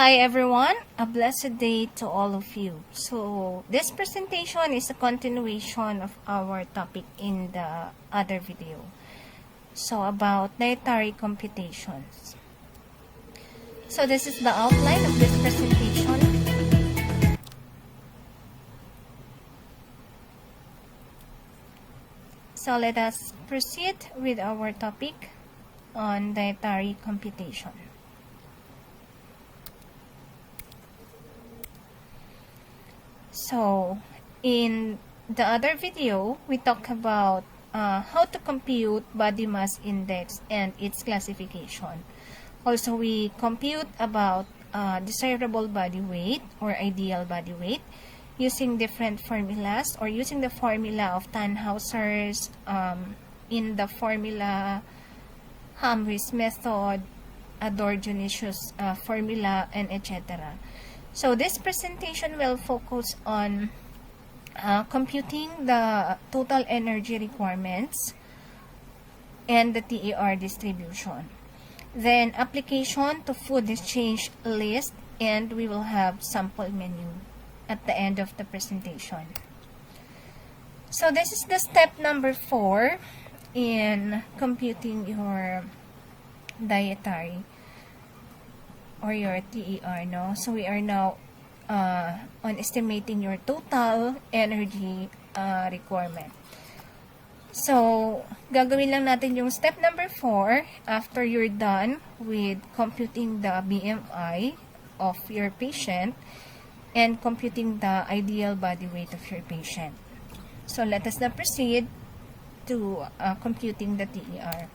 Hi everyone, a blessed day to all of you. So this presentation is a continuation of our topic in the other video. So about dietary computations. So this is the outline of this presentation. So let us proceed with our topic on dietary computation. So, in the other video, we talked about how to compute body mass index and its classification. Also, we compute about desirable body weight or ideal body weight using different formulas or using the formula of Tannhauser's in the formula Hamri's method, Adorjonius formula, and etc. So this presentation will focus on computing the total energy requirements and the TER distribution. Then application to food exchange list, and we will have sample menu at the end of the presentation. So this is the step number 4 in computing your dietary or your TER, no? So we are now on estimating your total energy requirement. So, gagawin lang natin yung step number 4 after you're done with computing the BMI of your patient and computing the ideal body weight of your patient. So, let us now proceed to computing the TER.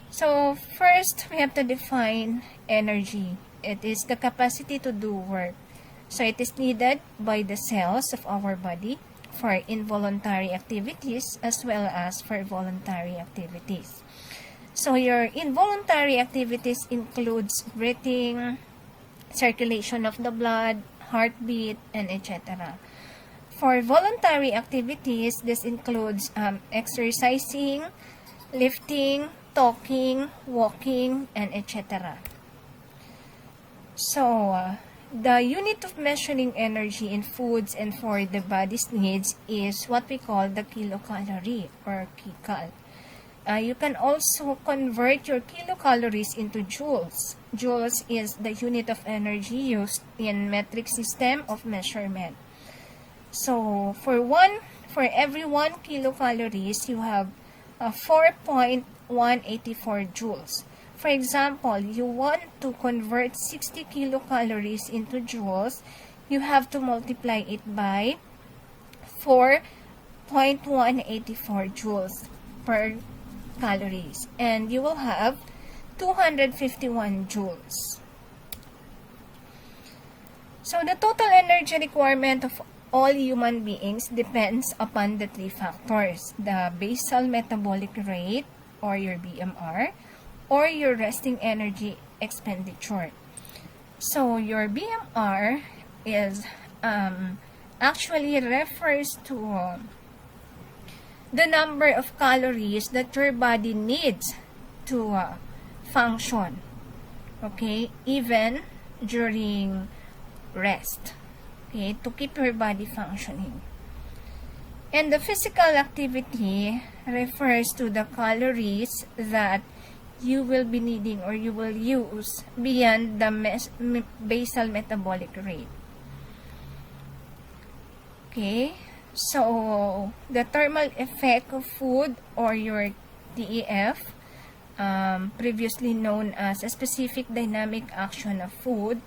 So, first, we have to define energy. It is the capacity to do work. So, it is needed by the cells of our body for involuntary activities as well as for voluntary activities. So, your involuntary activities includes breathing, circulation of the blood, heartbeat, and etc. For voluntary activities, this includes exercising, lifting, talking, walking, and etc. So, the unit of measuring energy in foods and for the body's needs is what we call the kilocalorie or kcal. You can also convert your kilocalories into joules. Joules is the unit of energy used in metric system of measurement. So, for every 1 kilocalories, you have 4.184 joules. For example, you want to convert 60 kilocalories into joules, you have to multiply it by 4.184 joules per calories, and you will have 251 joules. So, the total energy requirement of all human beings depends upon the 3 factors: the basal metabolic rate, or your BMR, or your resting energy expenditure. So, your BMR is actually refers to the number of calories that your body needs to function, okay, even during rest, okay, to keep your body functioning. And the physical activity refers to the calories that you will be needing or you will use beyond the basal metabolic rate. Okay, so the thermal effect of food or your DEF, previously known as a specific dynamic action of food,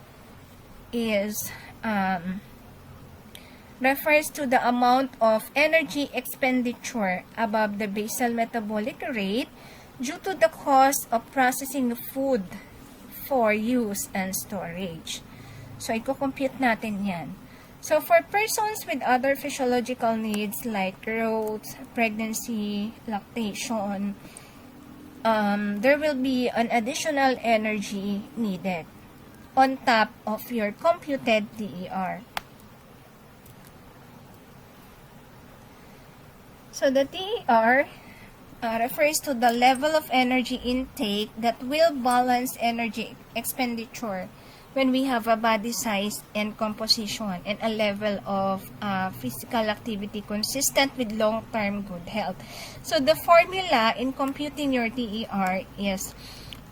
is refers to the amount of energy expenditure above the basal metabolic rate due to the cost of processing food for use and storage. So, i-compute natin yan. So, for persons with other physiological needs like growth, pregnancy, lactation, there will be an additional energy needed on top of your computed TER. So, the TER refers to the level of energy intake that will balance energy expenditure when we have a body size and composition and a level of physical activity consistent with long-term good health. So the formula in computing your TER is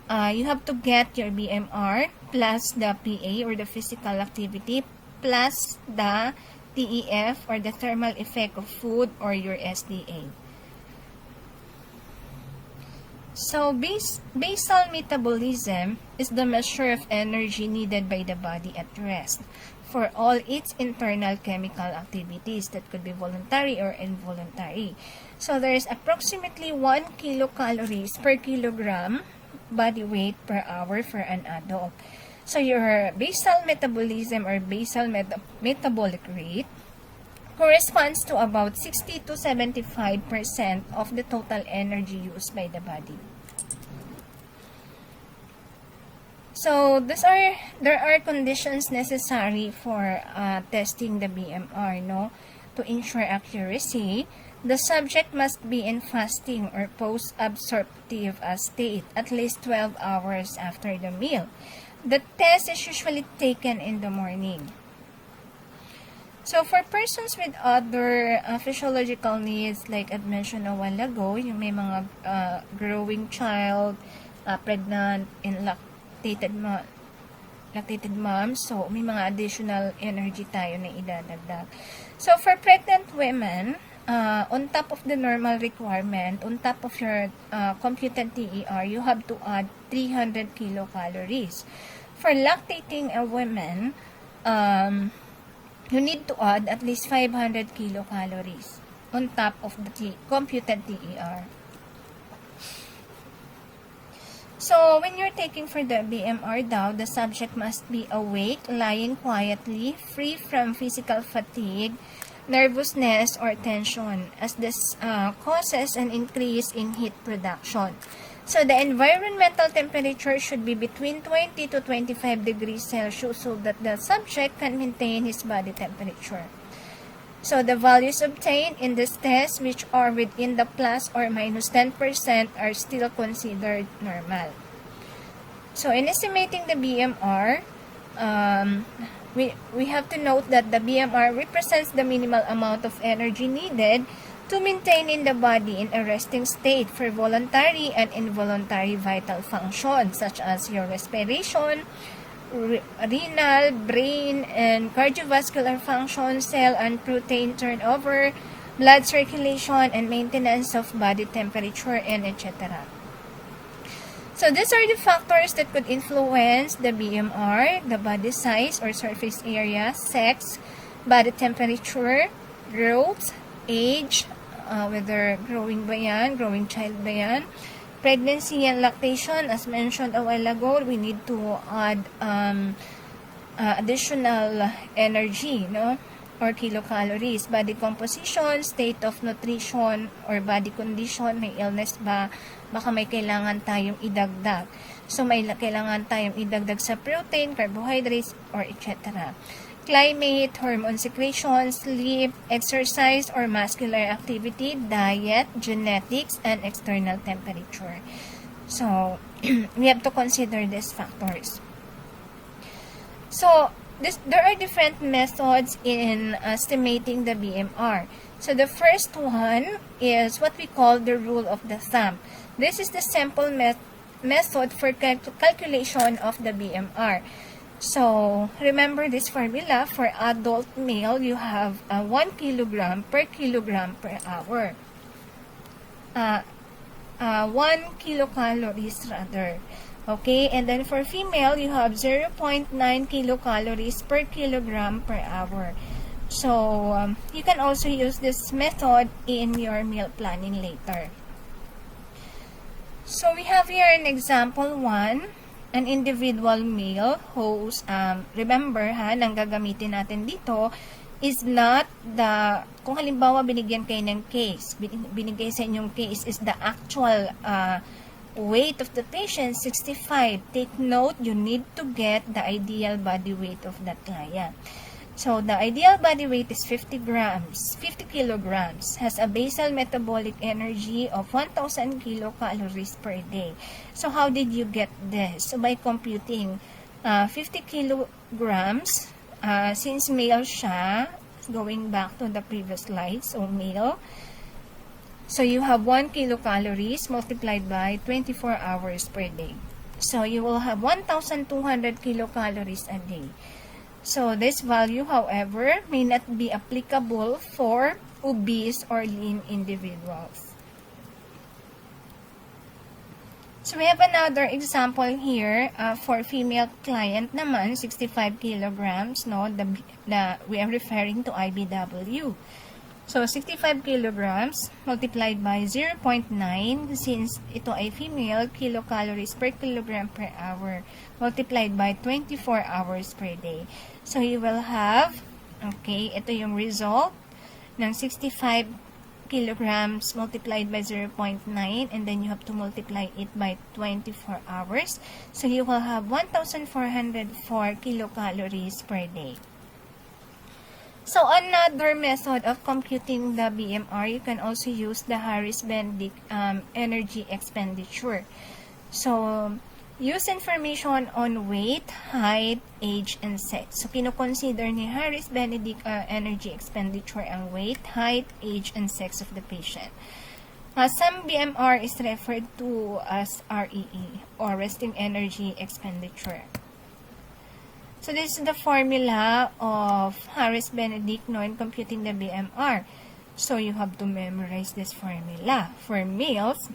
you have to get your BMR plus the PA or the physical activity plus the TEF or the thermal effect of food or your SDA. So, basal metabolism is the measure of energy needed by the body at rest for all its internal chemical activities that could be voluntary or involuntary. So, there is approximately 1 kilocalories per kilogram body weight per hour for an adult. So, your basal metabolism or basal metabolic rate corresponds to about 60 to 75% of the total energy used by the body. So, there are conditions necessary for testing the BMR, no? To ensure accuracy, the subject must be in fasting or post-absorptive state at least 12 hours after the meal. The test is usually taken in the morning. So, for persons with other physiological needs, like I mentioned a while ago, yung may mga growing child, pregnant, and lactated moms, so may mga additional energy tayo na idadagdag. So, for pregnant women, on top of the normal requirement, on top of your computed TER, you have to add 300 kilocalories. For lactating women, you need to add at least 500 kilocalories on top of the computed TER. So, when you're taking for the BMR daw, the subject must be awake, lying quietly, free from physical fatigue, nervousness, or tension, as this causes an increase in heat production. So, the environmental temperature should be between 20 to 25 degrees Celsius so that the subject can maintain his body temperature. So, the values obtained in this test, which are within the plus or minus 10%, are still considered normal. So, in estimating the BMR, we have to note that the BMR represents the minimal amount of energy needed to maintain in the body in a resting state for voluntary and involuntary vital functions such as your respiration, renal, brain, and cardiovascular function, cell and protein turnover, blood circulation, and maintenance of body temperature, and etc. So these are the factors that could influence the BMR: the body size or surface area, sex, body temperature, growth, age, whether growing ba yan, growing child ba yan, pregnancy and lactation. As mentioned a while ago, we need to add additional energy, no, or kilocalories. Body composition, state of nutrition or body condition, may illness ba, baka may kailangan tayong idagdag. So, may kailangan tayong idagdag sa protein, carbohydrates, or etc. Climate, hormone secretion, sleep, exercise or muscular activity, diet, genetics, and external temperature. So, we have to consider these factors. So, there are different methods in estimating the BMR. So, the first one is what we call the rule of the thumb. This is the simple method for calculation of the BMR. So, remember this formula. For adult male, you have 1 kilogram per kilogram per hour. 1 kilocalories rather. Okay, and then for female, you have 0.9 kilocalories per kilogram per hour. So, you can also use this method in your meal planning later. So, we have here an example 1. An individual male whose, remember ha, nang gagamitin natin dito, is not the, kung halimbawa binigyan kayo ng case, binigay sa inyong case is the actual weight of the patient, 65. Take note, you need to get the ideal body weight of that client. So, the ideal body weight is 50 kilograms, has a basal metabolic energy of 1,000 kilocalories per day. So, how did you get this? So, by computing 50 kilograms. Since male siya, going back to the previous slide, so male. So you have 1 kilocalories multiplied by 24 hours per day. So you will have 1,200 kilocalories a day. So this value, however, may not be applicable for obese or lean individuals. So we have another example here for female client naman, 65 kilograms, no? We are referring to IBW. So 65 kilograms multiplied by 0.9, since ito ay female, kilocalories per kilogram per hour multiplied by 24 hours per day. So you will have, okay, ito yung result ng 65 kilograms multiplied by 0.9, and then you have to multiply it by 24 hours. So you will have 1,404 kilocalories per day. So another method of computing the BMR, you can also use the Harris-Benedict energy expenditure. So use information on weight, height, age, and sex. So kino-consider ni Harris-Benedict energy expenditure ang weight, height, age, and sex of the patient. Some BMR is referred to as REE, or resting energy expenditure. So this is the formula of Harris-Benedict, no, in computing the BMR. So you have to memorize this formula. For males,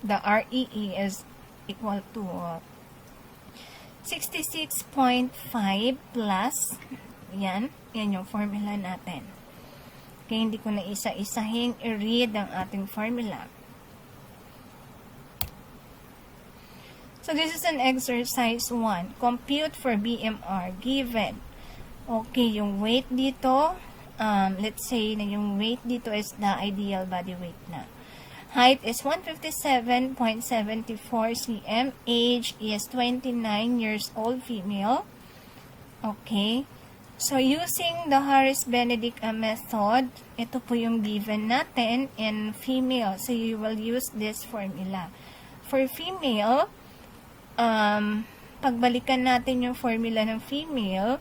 the REE is equal to 66.5 plus, yan yung formula natin. Okay, hindi ko na isa-isahing i-read ang ating formula. So this is an exercise 1. Compute for BMR given. Okay, yung weight dito, let's say na yung weight dito is the ideal body weight na. Height is 157.74 cm. Age is 29 years old, female. Okay. So using the Harris-Benedict method, ito po yung given natin in female. So you will use this formula. For female, pagbalikan natin yung formula ng female.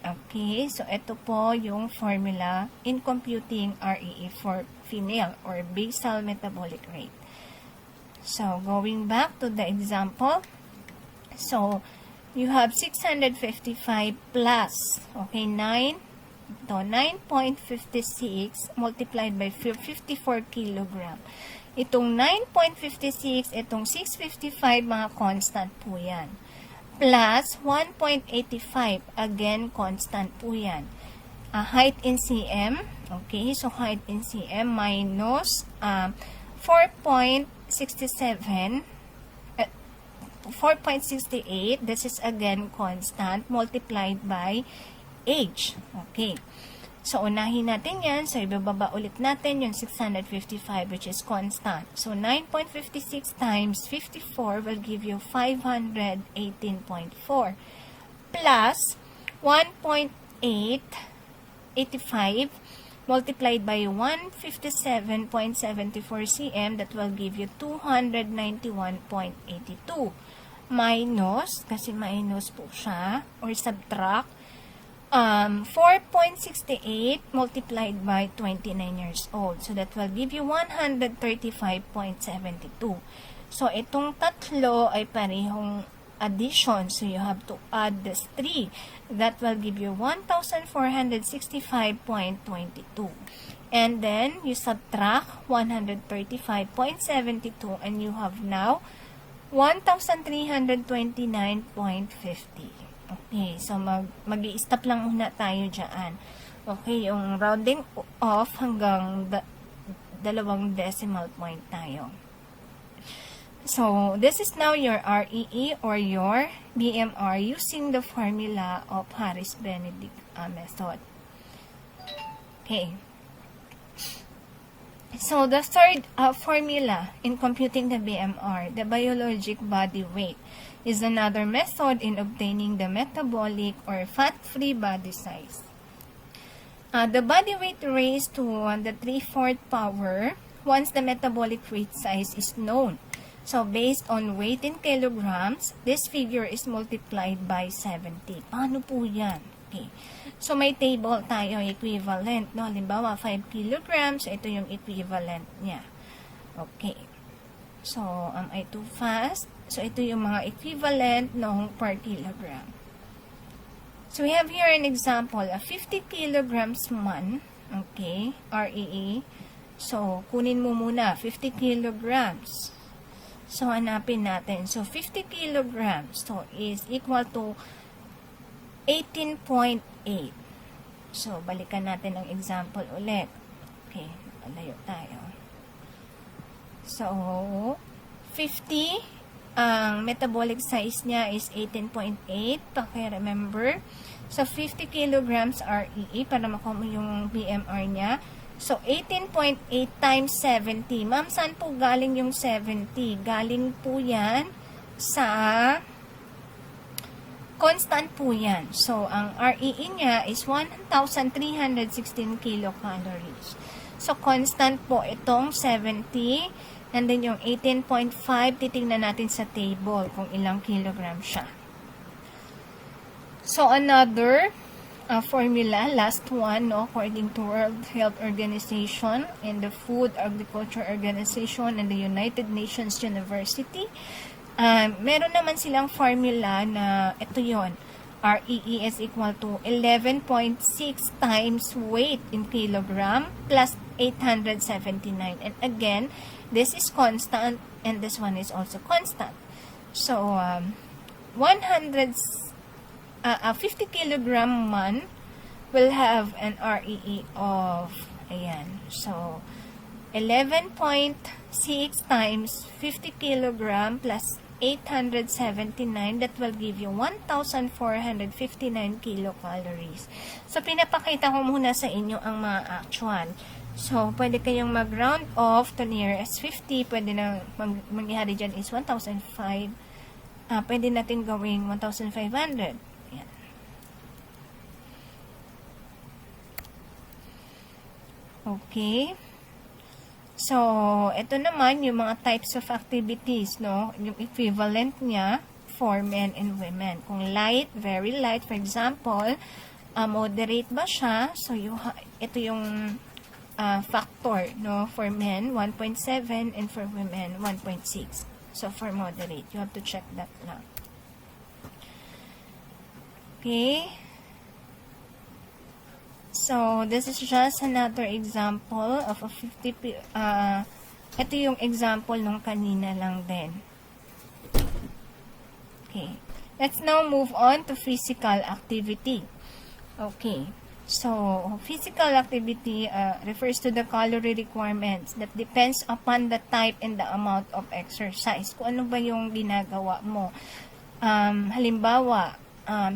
Okay, so ito po yung formula in computing REE for female, or basal metabolic rate. So going back to the example, so you have 655 plus, okay, 9.56 multiplied by 54 kilogram. Itong 9.56, itong 655, mga constant po yan. Plus 1.85, again, constant po yan. Height in cm, okay, so height in cm minus 4.67, 4.68, this is again constant, multiplied by age. Okay. So, unahin natin yan. So, ibababa ulit natin yung 655, which is constant. So, 9.56 times 54 will give you 518.4 plus 1.885 multiplied by 157.74 cm, that will give you 291.82 minus, kasi minus po siya, or subtract 4.68 multiplied by 29 years old. So, that will give you 135.72. So, itong tatlo ay parehong addition. So, you have to add this 3. That will give you 1,465.22. And then, you subtract 135.72 and you have now 1,329.50. Okay, so mag-i-stop lang muna tayo dyan. Okay, yung rounding off hanggang dalawang decimal point tayo. So, this is now your REE or your BMR using the formula of Harris-Benedict method. Okay. So, the third formula in computing the BMR, the biologic body weight, is another method in obtaining the metabolic or fat-free body size. The body weight raised to the 3/4 power once the metabolic weight size is known. So, based on weight in kilograms, this figure is multiplied by 70. Paano po yan? Okay. So, may table tayo, equivalent. No? Halimbawa, 5 kilograms. So, ito yung equivalent niya. Okay. So, am I too fast? So, ito yung mga equivalent ng per kilogram. So, we have here an example, a 50 kilograms man. Okay. REE. So, kunin mo muna, 50 kilograms. So, hanapin natin. So, 50 kilograms so is equal to 18.8. So, balikan natin ang example ulit. Okay, malayo tayo. So, 50, ang metabolic size niya is 18.8. Paki-remember. So, 50 kilograms REE para makuha mo yung BMR niya. So, 18.8 times 70. Ma'am, saan po galing yung 70? Galing po yan sa constant po yan. So, ang REE niya is 1,316 kilocalories. So, constant po itong 70. And then yung 18.5, titingnan natin sa table kung ilang kilogram siya. So, another formula, last one, no, according to World Health Organization and the Food Agriculture Organization and the United Nations University. Meron naman silang formula na ito yon, REE is equal to 11.6 times weight in kilogram plus 879. And again, this is constant and this one is also constant. So, 50 kilogram man will have an REE of, ayan, so, 11.6 times 50 kilogram plus 879, that will give you 1,459 kilocalories. So, pinapakita ko muna sa inyo ang mga actual. So, pwede kayong mag-round off to nearest 50. Pwede na mangyari dyan is 1,005. Pwede natin gawing 1,500. Ayan. Okay. So, ito naman yung mga types of activities, no? Yung equivalent niya for men and women. Kung light, very light, for example, moderate ba siya? So, ito yung factor, no? For men, 1.7 and for women, 1.6. So, for moderate, you have to check that lang. Okay. So, this is just another example of a 50, ito yung example nung kanina lang din. Okay. Let's now move on to physical activity. Okay. So, physical activity refers to the calorie requirements that depends upon the type and the amount of exercise. Kung ano ba yung ginagawa mo. Halimbawa,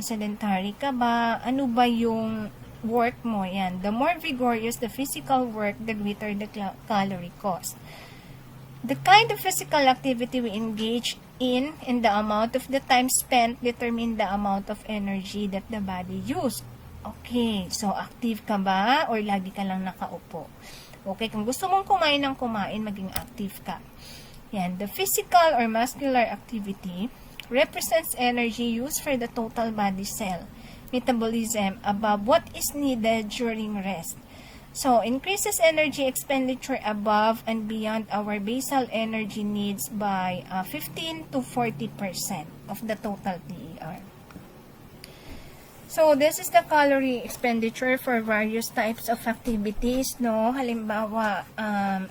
sedentary ka ba? Ano ba yung work mo? Yan. The more vigorous the physical work, the greater the calorie cost. The kind of physical activity we engage in and the amount of the time spent determine the amount of energy that the body use. Okay, so active ka ba or lagi ka lang nakaupo? Okay, kung gusto mong kumain ng kumain, maging active ka. Yan, the physical or muscular activity represents energy used for the total body cell metabolism above what is needed during rest. So, increases energy expenditure above and beyond our basal energy needs by 15 to 40% of the total TER. So, this is the calorie expenditure for various types of activities, no? Halimbawa,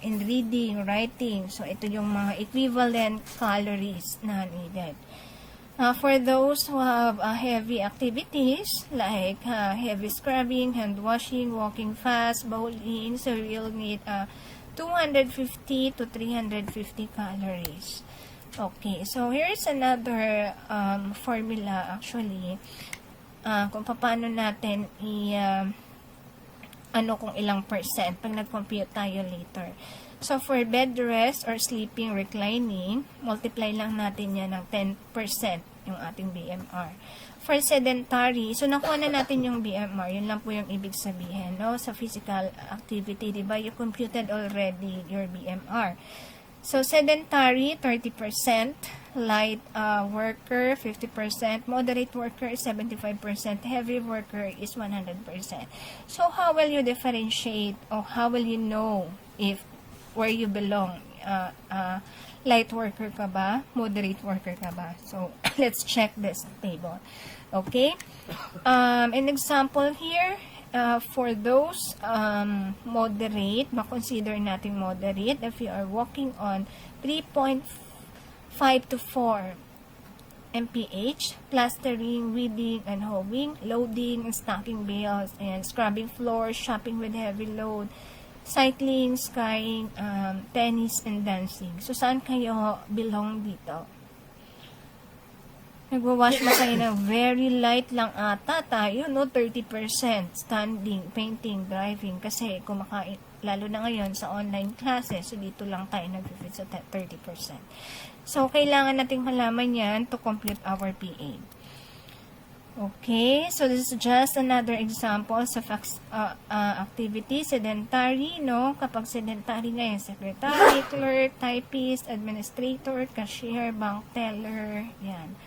in reading, writing. So, ito yung mga equivalent calories na needed. For those who have heavy activities like heavy scrubbing, hand washing, walking fast, bowling, so you'll need 250 to 350 calories. Okay, so here's another formula actually kung paano natin kung ilang percent pag nag-compute tayo later. So, for bed rest or sleeping, reclining, multiply lang natin yan ng 10% yung ating BMR. For sedentary, so nakuha na natin yung BMR, yun lang po yung ibig sabihin, no? Sa physical activity, diba? You computed already your BMR. So, sedentary, 30%. Light worker, 50%. Moderate worker, 75%. Heavy worker is 100%. So, how will you differentiate or how will you know if where you belong? Light worker ka ba? Moderate worker ka ba? So, let's check this table. Okay? An example here, for those moderate, makonsider natin moderate if you are walking on 3.5 to 4 mph, plastering, weeding, and hoeing, loading, and stacking bales, and scrubbing floors, shopping with heavy load, cycling, skiing, tennis, and dancing. So, saan kayo belong dito? Nagwawash ba kayo ng very light lang ata tayo, no? 30%. Standing, painting, driving. Kasi kumakain, lalo na ngayon sa online classes, so dito lang tayo nag-fit sa 30%. So, kailangan nating malaman yan to complete our PA. Okay, so this is just another examples of activity. Sedentary, no? Kapag sedentary ngayon, secretary, clerk, typist, administrator, cashier, bank teller, yan.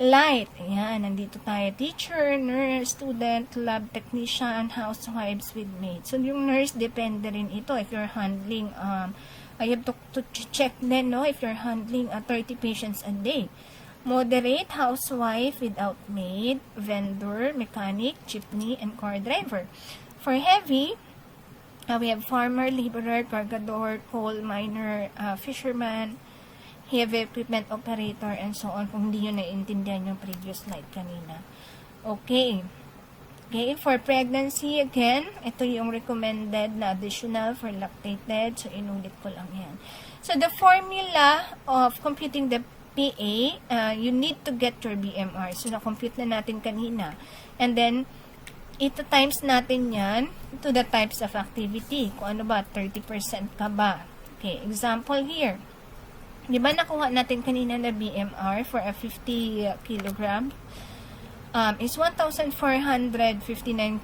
Light, ayan, nandito tayo, teacher, nurse, student, lab technician, housewives with maids. So, yung nurse, depende rin ito. If you're handling, I have to check then, no, if you're handling 30 patients a day. Moderate, housewife without maid, vendor, mechanic, jeepney, and car driver. For heavy, we have farmer, laborer, cargador, coal miner, fisherman, heavy equipment operator, and so on, kung hindi nyo naiintindihan yung previous slide kanina. Okay. Okay, for pregnancy, again, ito yung recommended na additional for lactated. So, inulit ko lang yan. So, the formula of computing the PA, you need to get your BMR. So, na-compute na natin kanina. And then, ito times natin yan to the types of activity. Kung ano ba, 30% ka ba? Okay, example here. Di ba nakuha natin kanina na BMR for a 50 kilogram is 1,459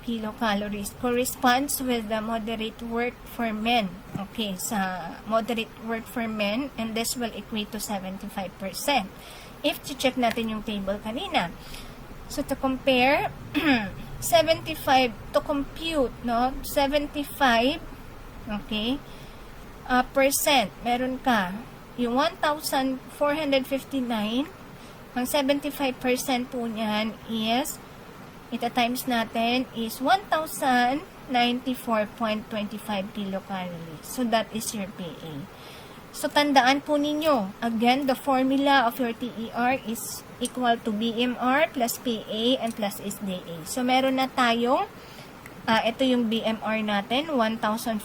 kilocalories. Corresponds with the moderate work for men. Okay, sa moderate work for men, and this will equate to 75%. If check natin yung table kanina. So, to compare, 75, to compute, no? 75, okay, percent, meron ka. Yung 1,459, ang 75% po niyan is, ita times natin, is 1,094.25 kilocalories. So, that is your PA. So, tandaan po ninyo, again, the formula of your TER is equal to BMR plus PA and plus SDA. So, meron na tayong ito yung BMR natin, 1,459.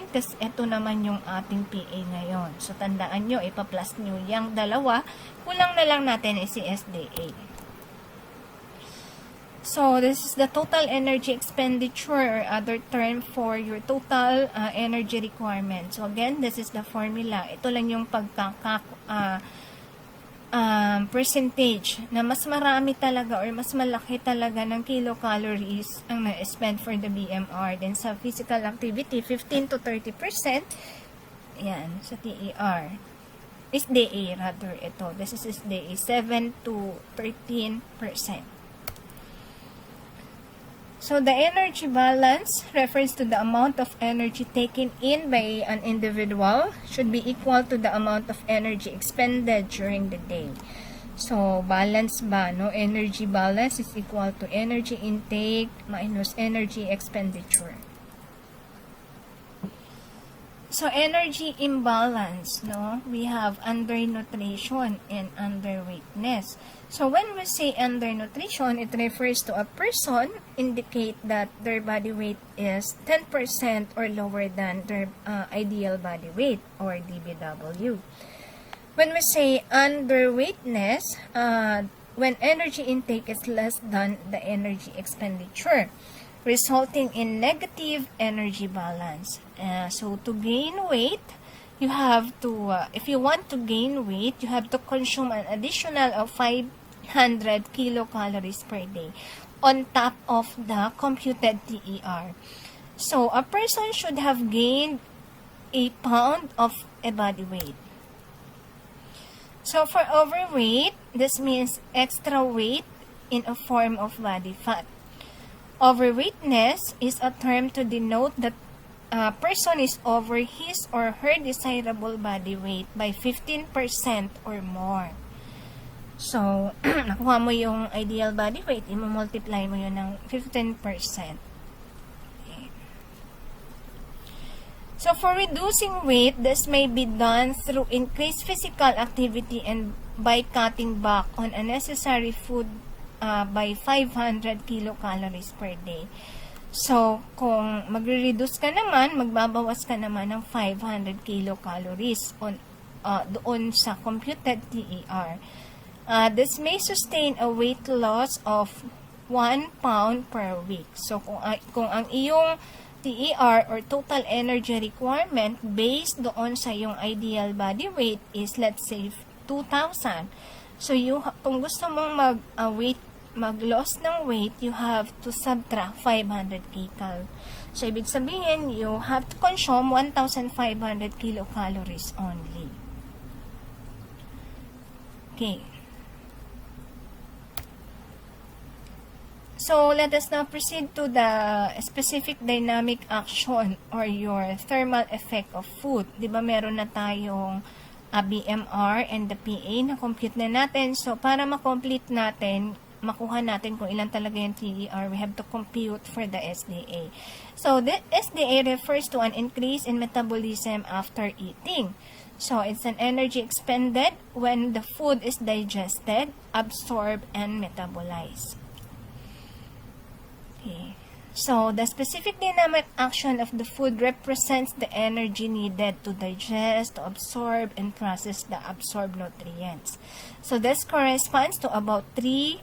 Tapos, ito naman yung ating PA ngayon. So, tandaan nyo, ipa-plus nyo yung dalawa. Kulang na lang natin is si SDA. So, this is the total energy expenditure or other term for your total energy requirement. So, again, this is the formula. Ito lang yung percentage na mas marami talaga or mas malaki talaga ng kilocalories ang na-spend for the BMR. Then sa physical activity, 15 to 30%. Yan, sa TER. SDA rather ito. This is SDA, 7 to 13%. So, the energy balance refers to the amount of energy taken in by an individual should be equal to the amount of energy expended during the day. So, balance ba, no? Energy balance is equal to energy intake minus energy expenditure. So, energy imbalance, no? We have undernutrition and underweightness. So, when we say undernutrition, it refers to a person indicate that their body weight is 10% or lower than their ideal body weight or DBW. When we say underweightness, when energy intake is less than the energy expenditure, resulting in negative energy balance. So, to gain weight, you have to, if you want to gain weight, you have to consume an additional of 500 kilocalories per day on top of the computed TER. So, a person should have gained a pound of a body weight. So for overweight, this means extra weight in a form of body fat. Overweightness is a term to denote that a person is over his or her desirable body weight by 15% or more. So, nakuha mo yung ideal body weight, i-multiply mo yun ng 15%. Okay. So, for reducing weight, this may be done through increased physical activity and by cutting back on unnecessary food by 500 kilocalories per day. So, kung magre-reduce ka naman, magbabawas ka naman ng 500 kilocalories doon sa computed TER. This may sustain a weight loss of 1 pound per week. So, kung ang iyong TER or total energy requirement based doon sa iyong ideal body weight is, let's say, 2,000. So, kung gusto mong mag-loss ng weight, you have to subtract 500 kcal. So, ibig sabihin, you have to consume 1,500 kilocalories only. Okay. So, let us now proceed to the specific dynamic action or your thermal effect of food. Diba meron na tayong BMR and the PA na compute na natin. So, para ma-complete natin, makuha natin kung ilan talaga yung TER, we have to compute for the SDA. So, the SDA refers to an increase in metabolism after eating. So, it's an energy expended when the food is digested, absorbed, and metabolized. Okay. So, the specific dynamic action of the food represents the energy needed to digest, to absorb, and process the absorbed nutrients. So, this corresponds to about 3%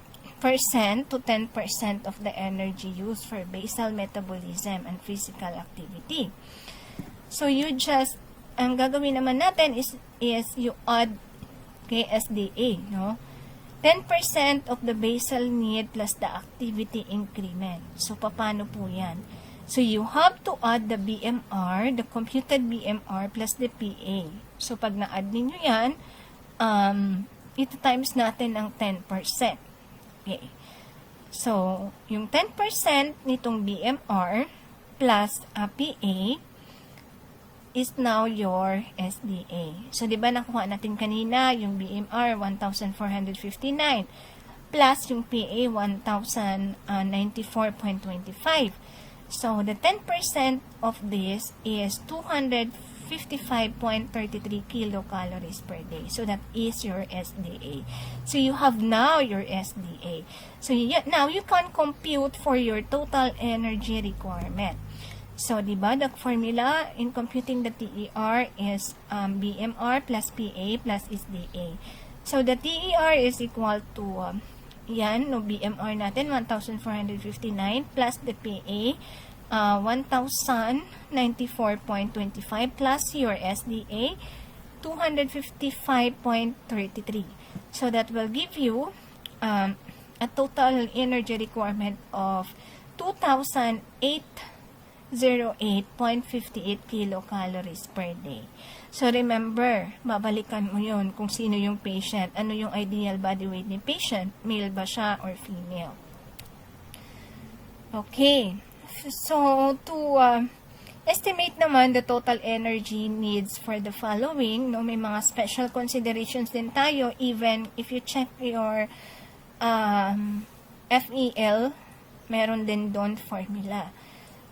to 10% of the energy used for basal metabolism and physical activity. So, ang gagawin naman natin is you add kay SDA, no? 10% of the basal need plus the activity increment. So, paano po yan? So, you have to add the BMR, the computed BMR plus the PA. So, pag na-add ninyo yan, ito times natin ng 10%. Okay. So, yung 10% nitong BMR plus PA is now your SDA. So, di ba nakuha natin kanina yung BMR 1,459 plus yung PA 1,094.25. So, the 10% of this is 255.33 kilocalories per day. So, that is your SDA. So, you have now your SDA. So, now you can compute for your total energy requirement. So, diba, the formula in computing the TER is BMR plus PA plus SDA. So, the TER is equal to, BMR natin, 1,459 plus the PA, 1,094.25 plus your SDA, 255.33. So, that will give you a total energy requirement of 2,808.58 kilocalories per day. So, remember, babalikan mo yun kung sino yung patient, ano yung ideal body weight ni patient, male ba siya or female. Okay. So, to estimate naman the total energy needs for the following, no, may mga special considerations din tayo, even if you check your FEL, meron din doon formula.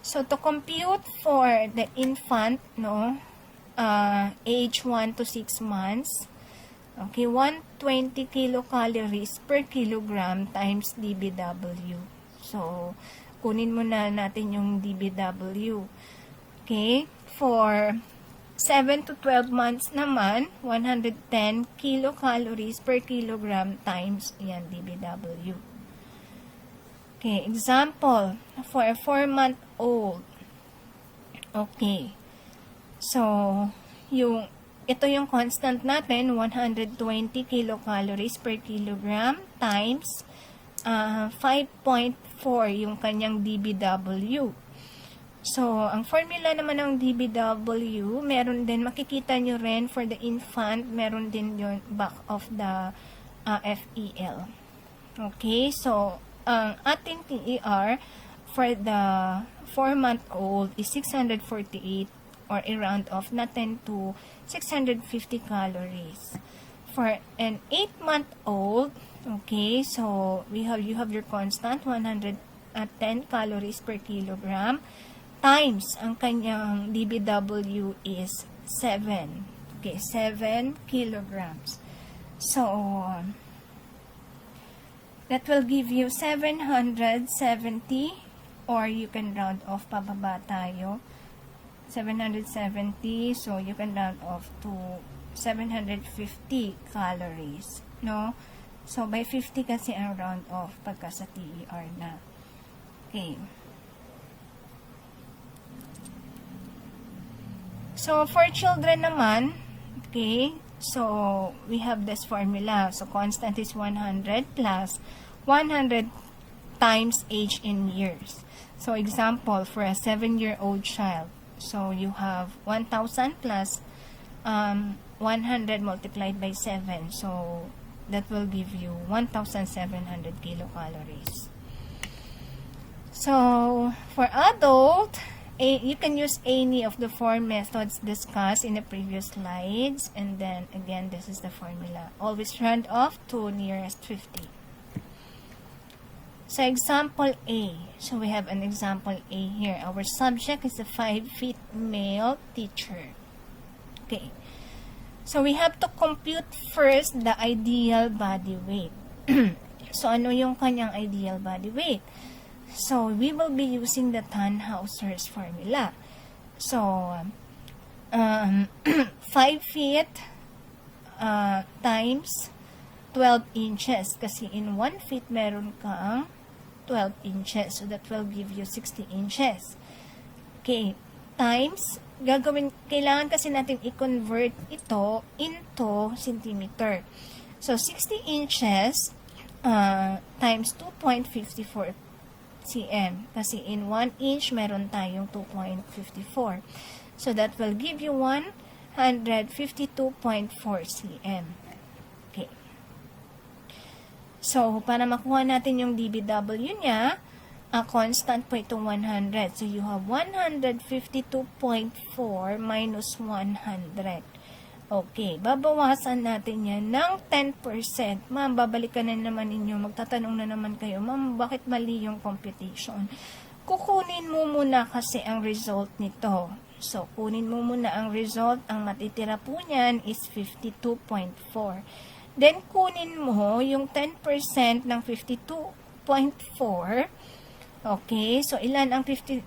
So, to compute for the infant, no, age 1 to 6 months, okay, 120 kilocalories per kilogram times DBW. So, kunin mo na natin yung DBW. Okay, for 7 to 12 months naman, 110 kilocalories per kilogram times yan DBW. Okay, example, for a 4-month-old. Okay. So, ito yung constant natin, 120 kilocalories per kilogram times 5.4 yung kanyang DBW. So, ang formula naman ng DBW, meron din, makikita nyo rin for the infant, meron din yung back of the FEL. Okay, so, ang ating TER for the 4-month-old is 648 or around of natin to 650 calories. For an 8-month-old, okay, so you have your constant 110 calories per kilogram times ang kanyang DBW is 7. Okay, 7 kilograms. So, that will give you 770 or you can round off pababa tayo. 770, so you can round off to 750 calories, no? So, by 50 kasi ang round off pagka sa TER na. Okay. So, for children naman, okay, so, we have this formula. So, constant is 100 plus 100 times age in years. So, example, for a 7-year-old child, so, you have 1,000 plus 100 multiplied by 7. So, that will give you 1,700 kilocalories. So, for adult, you can use any of the 4 methods discussed in the previous slides. And then, again, this is the formula. Always round off to nearest 50. So, example A. So, we have an example A here. Our subject is a 5-feet male teacher. Okay. So, we have to compute first the ideal body weight. So, ano yung kanyang ideal body weight? So, we will be using the Tannhauser's formula. So, 5 feet times 12 inches. Kasi in 1 feet, meron kang 12 inches. So, that will give you 60 inches. Okay. Times, kailangan kasi natin i-convert ito into centimeter. So, 60 inches times 2.54 cm. Kasi in 1 inch, meron tayong 2.54. So, that will give you 152.4 cm. Okay. So, para makuha natin yung DBW niya, constant po itong 100. So, you have 152.4 minus 100. Okay, babawasan natin yan ng 10%. Ma'am, babalikan na naman ninyo. Magtatanong na naman kayo, ma'am, bakit mali yung computation? Kukunin mo muna kasi ang result nito. So, kunin mo muna ang result. Ang matitira po niyan is 52.4. Then, kunin mo yung 10% ng 52.4. Okay, so ilan ang 10%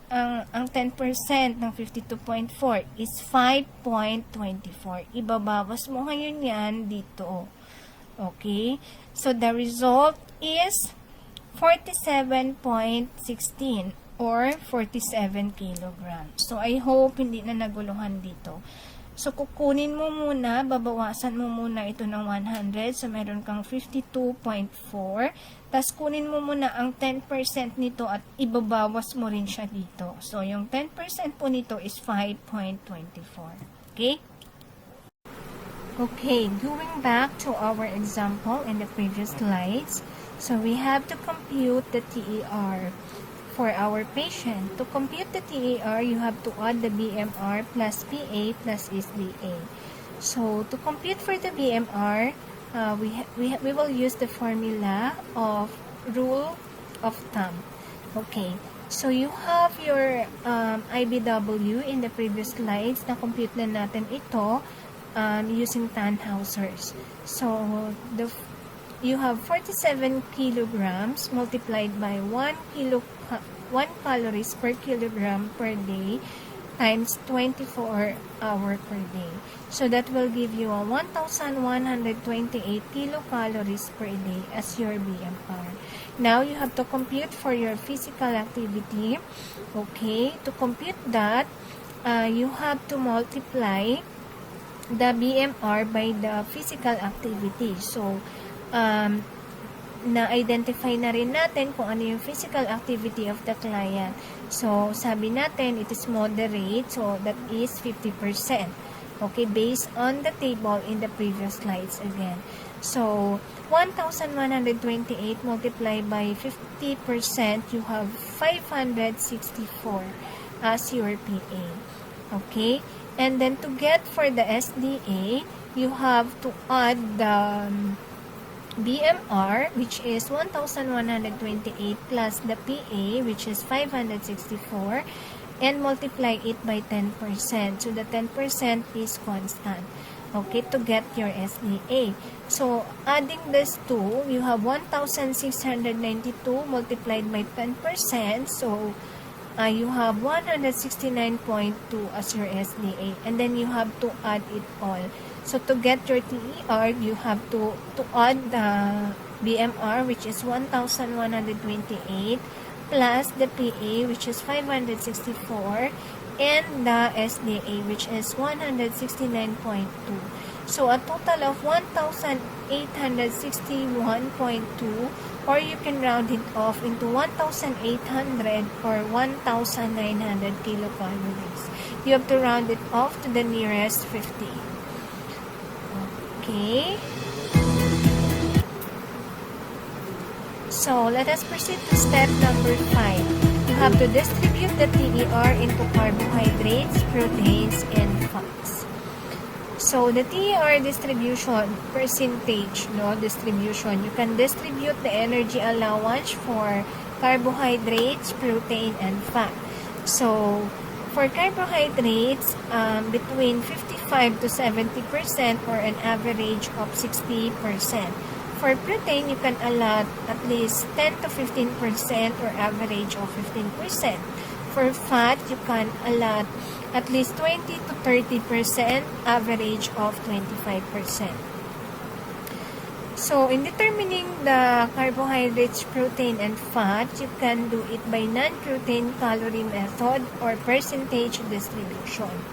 ng 52.4 is 5.24. Ibabawas mo ngayon yan dito. Okay, so the result is 47.16 or 47 kilograms. So I hope hindi na naguluhan dito. So kukunin mo muna, babawasan mo muna ito ng 100. So meron kang 52.4. Tapos kunin mo muna ang 10% nito at ibabawas mo rin siya dito. So yung 10% po nito is 5.24. Okay? Okay, going back to our example in the previous slides. So we have to compute the TER for our patient. To compute the TER, you have to add the BMR plus PA plus SDA. So, to compute for the BMR, we will use the formula of rule of thumb. Okay. So, you have your IBW in the previous slides. Na-compute na natin ito using Tannhauser's. So, you have 47 kilograms multiplied by 1 calories per kilogram per day times 24 hours per day. So that will give you a 1,128 kilocalories per day as your BMR. Now you have to compute for your physical activity. Okay, to compute that, you have to multiply the BMR by the physical activity. So, na-identify na rin natin kung ano yung physical activity of the client. So, sabi natin, it is moderate. So, that is 50%. Okay, based on the table in the previous slides again. So, 1,128 multiplied by 50%, you have 564 as your PA. Okay, and then to get for the SDA, you have to add the BMR, which is 1,128 plus the PA, which is 564, and multiply it by 10%. So, the 10% is constant. Okay, to get your SDA. So, adding this two, you have 1,692 multiplied by 10%. So, you have 169.2 as your SDA. And then, you have to add it all. So, to get your TER, you have to add the BMR, which is 1,128, plus the PA, which is 564, and the SDA, which is 169.2. So, a total of 1,861.2, or you can round it off into 1,800 or 1,900 kilocalories. You have to round it off to the nearest 50. Okay. So, let us proceed to step number 5. You have to distribute the TER into carbohydrates, proteins, and fats. So, the TER distribution, percentage, distribution. You can distribute the energy allowance for carbohydrates, protein, and fat. So, for carbohydrates, between 55 to 70% or an average of 60%. For protein, you can allot at least 10 to 15% or average of 15%. For fat, you can allot at least 20 to 30%, average of 25%. So, in determining the carbohydrates, protein, and fat, you can do it by non-protein calorie method or percentage distribution.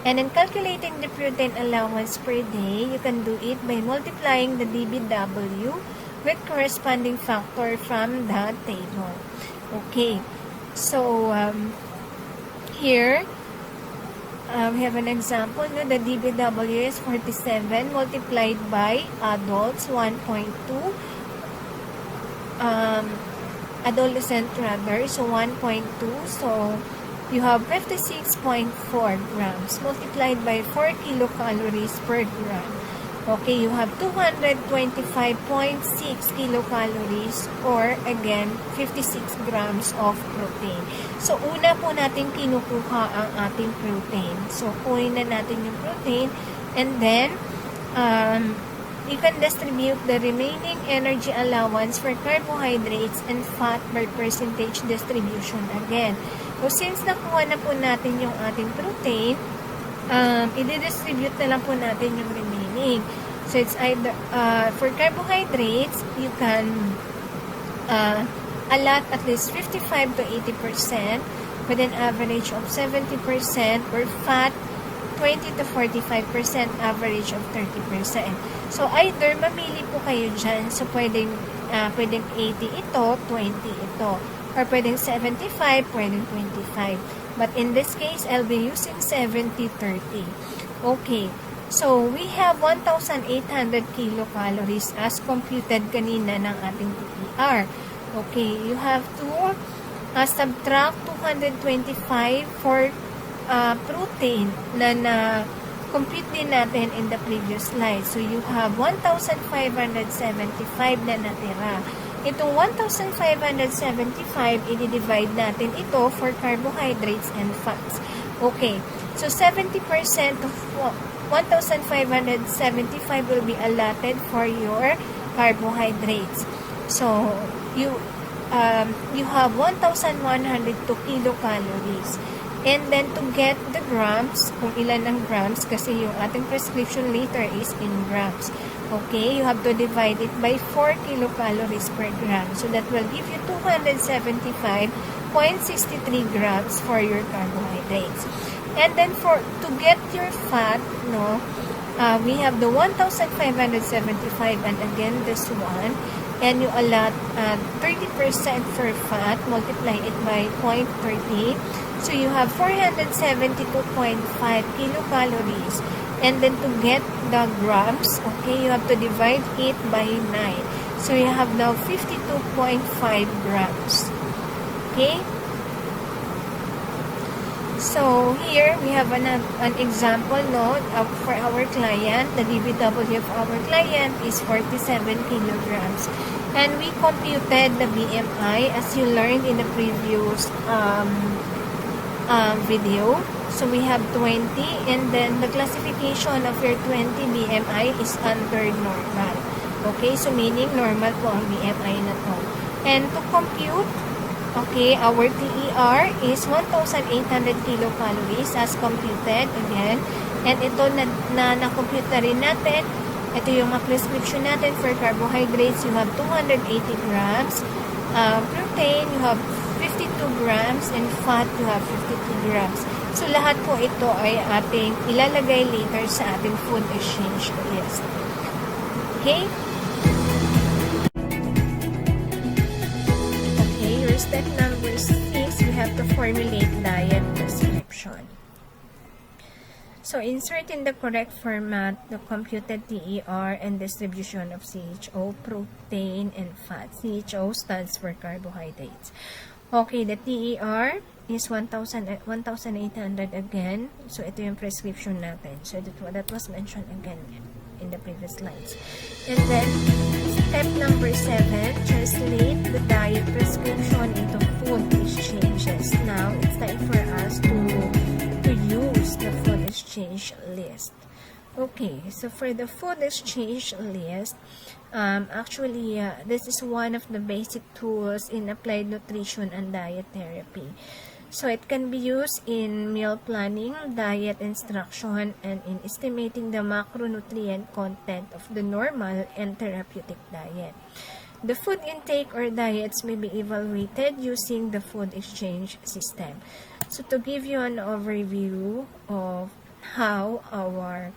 And in calculating the protein allowance per day, you can do it by multiplying the DBW with corresponding factor from the table. Okay, so here we have an example. The DBW is 47 multiplied by adults 1.2, adolescent rather, so 1.2. So you have 56.4 grams multiplied by 4 kilocalories per gram. Okay, you have 225.6 kilocalories or again 56 grams of protein. So, una po natin kinukuha ang ating protein. So, kunin na natin yung protein and then you can distribute the remaining energy allowance for carbohydrates and fat by percentage distribution again. So, since nakuha na po natin yung ating protein, i-distribute na lang po natin yung remaining. So, it's either, for carbohydrates, you can allot at least 55 to 80% with an average of 70%, or fat, 20 to 45%, average of 30%. So, either mamili po kayo dyan. So, pwedeng 80 ito, 20 ito. Or pwedeng 75, pwedeng 25. But in this case, I'll be using 70-30. Okay. So, we have 1,800 kilocalories as computed kanina ng ating TER. Okay. You have to subtract 225 for protein na compute din natin in the previous slide. So, you have 1,575 na natira. Itong 1,575, i-divide natin ito for carbohydrates and fats. Okay. So, 70% of 1,575 will be allotted for your carbohydrates. So, you have 1,102 kilocalories. And then, to get the grams, kung ilan ang grams, kasi yung ating prescription liter is in grams. Okay, you have to divide it by 4 kilocalories per gram. So, that will give you 275.63 grams for your carbohydrates. And then, to get your fat, we have the 1,575 and again this one. and you allot 30% for fat, multiply it by 0.30. So you have 472.5 kilocalories. And then to get the grams, okay, you have to divide it by 9. So you have now 52.5 grams. Okay? So here we have an example note for our client. The DBW of our client is 47 kilograms. And we computed the BMI as you learned in the previous video. So we have 20, and then the classification of your 20 BMI is under normal. Okay, so meaning normal po ang BMI na to. And to compute, okay, our TER is 1,800 kilocalories as computed again. And ito na-compute na rin natin. Ito yung prescription natin for carbohydrates. You have 280 grams. Protein, you have 52 grams. And fat, you have 52 grams. So, lahat po ito ay ating ilalagay later sa ating food exchange list. Okay? Okay, your step number 6, we have to formulate diet prescription. So, insert in the correct format the computed TER and distribution of CHO, protein, and fat. CHO stands for carbohydrates. Okay, the TER is 1,800 again. So, ito yung prescription natin. So, that was mentioned again in the previous slides. And then, step number 7, translate the diet prescription into food exchanges. Now, it's time for us to use the food exchange list. Okay, so for the food exchange list, actually, this is one of the basic tools in applied nutrition and diet therapy. So it can be used in meal planning, diet instruction, and in estimating the macronutrient content of the normal and therapeutic diet. The food intake or diets may be evaluated using the food exchange system. So to give you an overview of how our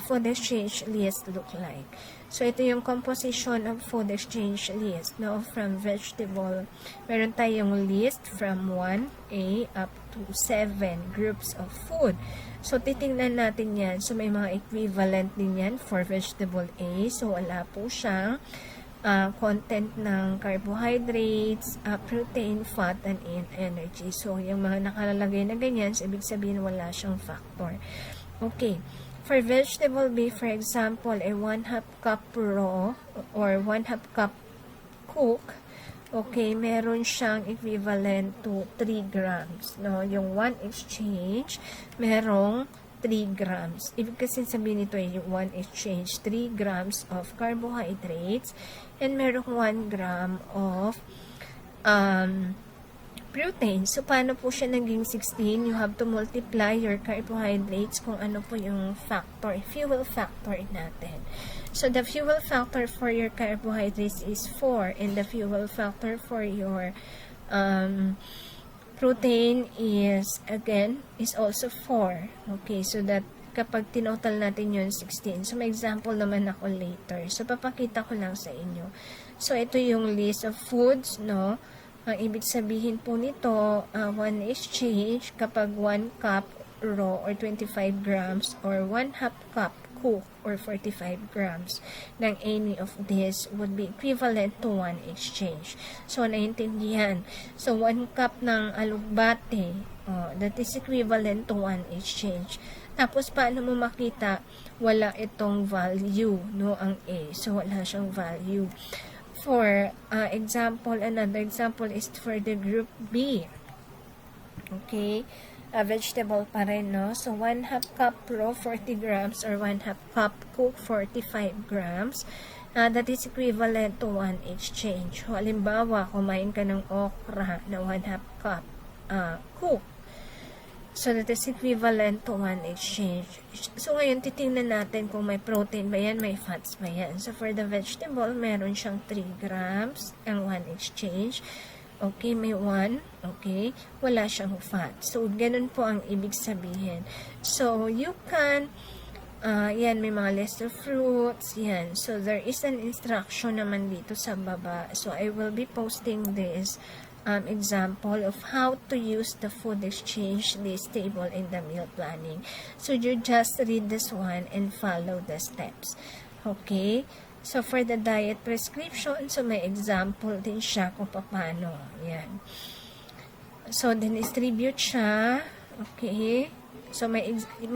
food exchange list look like. So, ito yung composition of food exchange list. Now, from vegetable, meron tayong list from 1A up to 7 groups of food. So, titingnan natin yan. So, may mga equivalent din yan for vegetable A. So, wala po siyang content ng carbohydrates, protein, fat, and energy. So, yung mga nakalalagay na ganyan, so, ibig sabihin wala siyang factor. Okay. For vegetable B, for example, a 1/2 cup raw or 1/2 cup cook, okay, meron siyang equivalent to 3 grams. No? Yung 1 exchange, merong 3 grams. Ibig kasi sabihin nito ay yung 1 exchange, 3 grams of carbohydrates, and merong 1 gram of protein. So, paano po siya naging 16? You have to multiply your carbohydrates kung ano po yung factor, fuel factor natin. So, the fuel factor for your carbohydrates is 4, and the fuel factor for your protein is, again, is also 4. Okay, so that kapag tinotal natin yun, 16. So, may example naman ako later. So, papakita ko lang sa inyo. So, ito yung list of foods, no? Ang ibig sabihin po nito, 1 exchange kapag 1 cup raw or 25 grams or 1/2 cup cook or 45 grams ng any of this would be equivalent to 1 exchange. So, naintindihan. So, 1 cup ng alugbate, that is equivalent to 1 exchange. Tapos, paano mo makita? Wala itong value, no, ang A. So, wala siyang value. For example, another example is for the group B. Okay, vegetable pa rin, no? So, 1/2 cup raw, 40 grams, or 1/2 cup cook, 45 grams. That is equivalent to 1 exchange. So, halimbawa, kumain ka ng okra na 1/2 cup cook. So, that is equivalent to 1 exchange. So, ngayon, titingnan natin kung may protein ba yan, may fats ba yan. So, for the vegetable, meron siyang 3 grams ang 1 exchange. Okay, may 1. Okay, wala siyang fat. So, ganun po ang ibig sabihin. So, you can Yan, may mga list of fruits. Yan. So, there is an instruction naman dito sa baba. So, I will be posting this example of how to use the food exchange list table in the meal planning. So, you just read this one and follow the steps. Okay? So, for the diet prescription, so may example din siya kung paano. Yan. So, din-distribute siya. Okay? So, may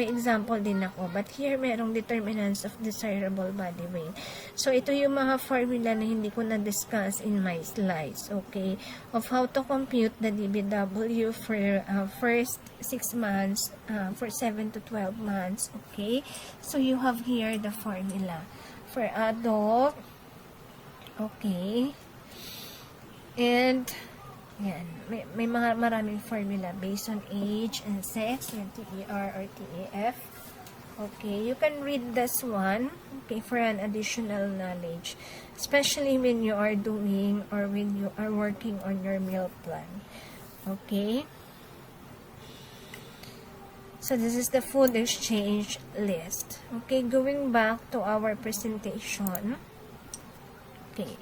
example din ako. But here, merong determinants of desirable body weight. So, ito yung mga formula na hindi ko na-discuss in my slides. Okay? Of how to compute the DBW for first 6 months, for 7 to 12 months. Okay? So, you have here the formula. For adult, okay? And, yan. May mga maraming formula based on age and sex, yung TER or TEF. Okay, you can read this one, okay, for an additional knowledge, especially when you are doing or when you are working on your meal plan. Okay? So, this is the food exchange list. Okay, going back to our presentation. Okay.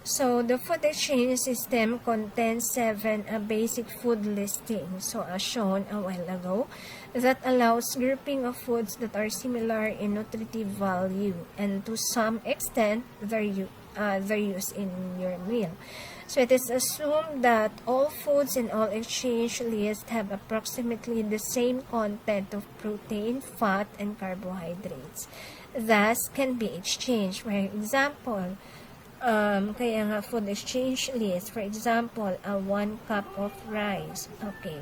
So, the food exchange system contains 7 basic food listings, so as shown a while ago, that allows grouping of foods that are similar in nutritive value and to some extent their use in your meal. So, it is assumed that all foods in all exchange lists have approximately the same content of protein, fat, and carbohydrates. Thus, can be exchanged. For example, kaya nga food exchange list, for example, 1 cup of rice. Okay.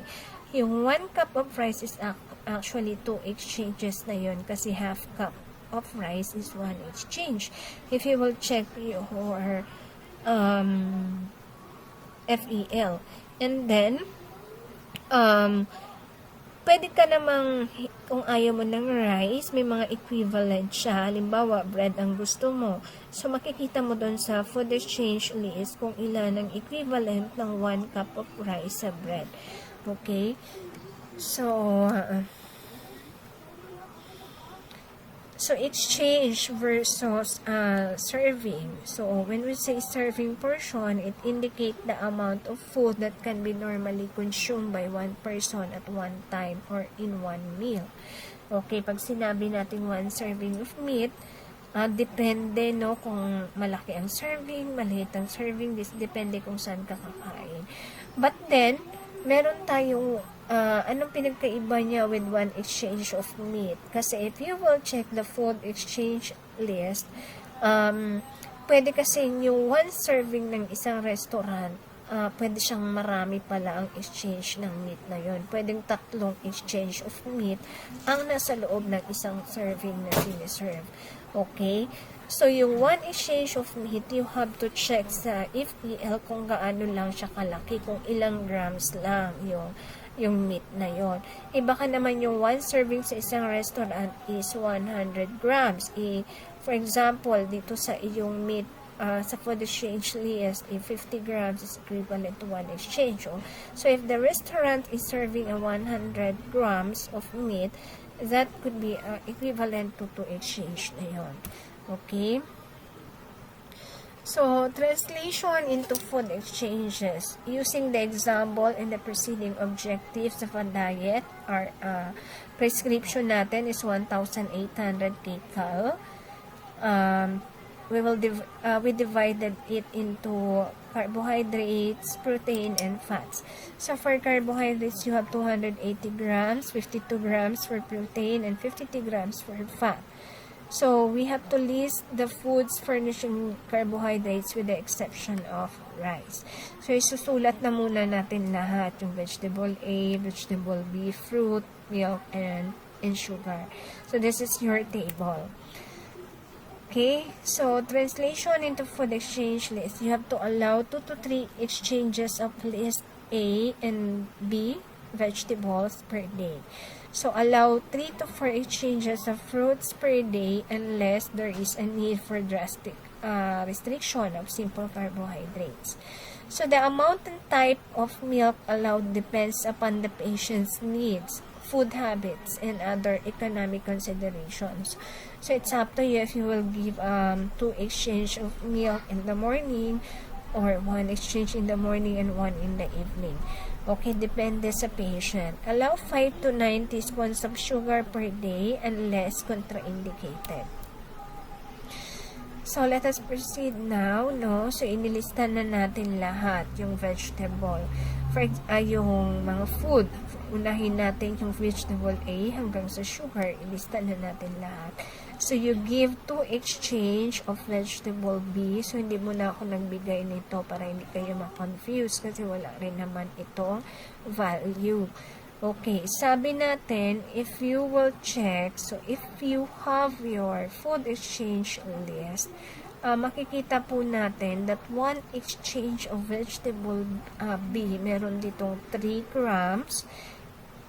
Yung 1 cup of rice is actually 2 exchanges na yun kasi half cup of rice is 1 exchange. If you will check your FEL. And then, pwede ka namang, kung ayaw mo ng rice, may mga equivalent siya. Halimbawa, bread ang gusto mo. So, makikita mo doon sa food exchange list kung ilan ang equivalent ng 1 cup of rice sa bread. Okay? So, exchange versus serving. So, when we say serving portion, it indicates the amount of food that can be normally consumed by one person at one time or in one meal. Okay, pag sinabi natin 1 serving of meat, depende, no, kung malaki ang serving, maliit ang serving, depende kung saan ka kakain. But then, meron tayong anong pinagkaiba niya with 1 exchange of meat? Kasi if you will check the food exchange list, pwede kasi yung 1 serving ng isang restaurant, pwede siyang marami pala ang exchange ng meat na yon. Pwedeng 3 exchange of meat ang nasa loob ng isang serving na siniserve. Okay? So, yung 1 exchange of meat, you have to check sa FEL kung gaano lang siya kalaki, kung ilang grams lang yung meat na yon. Baka naman yung 1 serving sa isang restaurant is 100 grams. For example, dito sa iyong meat, sa food exchange list, 50 grams is equivalent to 1 exchange. So, if the restaurant is serving a 100 grams of meat, that could be equivalent to 2 exchange na yon. Okay? So, translation into food exchanges. Using the example and the preceding objectives of a diet, our prescription natin is 1,800 kcal. We divided it into carbohydrates, protein, and fats. So, for carbohydrates, you have 280 grams, 52 grams for protein, and 52 grams for fat. So, we have to list the foods furnishing carbohydrates with the exception of rice. So, isusulat na muna natin lahat, yung vegetable A, vegetable B, fruit, milk, and sugar. So, this is your table. Okay, so translation into food exchange list. You have to allow 2 to 3 exchanges of list A and B vegetables per day. So, allow 3 to 4 exchanges of fruits per day unless there is a need for drastic restriction of simple carbohydrates. So, the amount and type of milk allowed depends upon the patient's needs. food habits and other economic considerations. So it's up to you if you will give 2 exchange of milk in the morning, or 1 exchange in the morning and 1 in the evening. Okay, depende sa patient. Allow 5 to 9 teaspoons of sugar per day unless contraindicated. So, let us proceed now, no? So, inilista na natin lahat, yung vegetable. Yung mga food. Unahin natin yung vegetable A hanggang sa sugar. Ilista na natin lahat. So, you give 2 exchange of vegetable B. So, hindi mo na ako nagbigay nito para hindi kayo ma-confuse kasi wala rin naman itong value. Okay, sabi natin, if you will check, so if you have your food exchange list, makikita po natin that 1 exchange of vegetable B, meron ditong 3 grams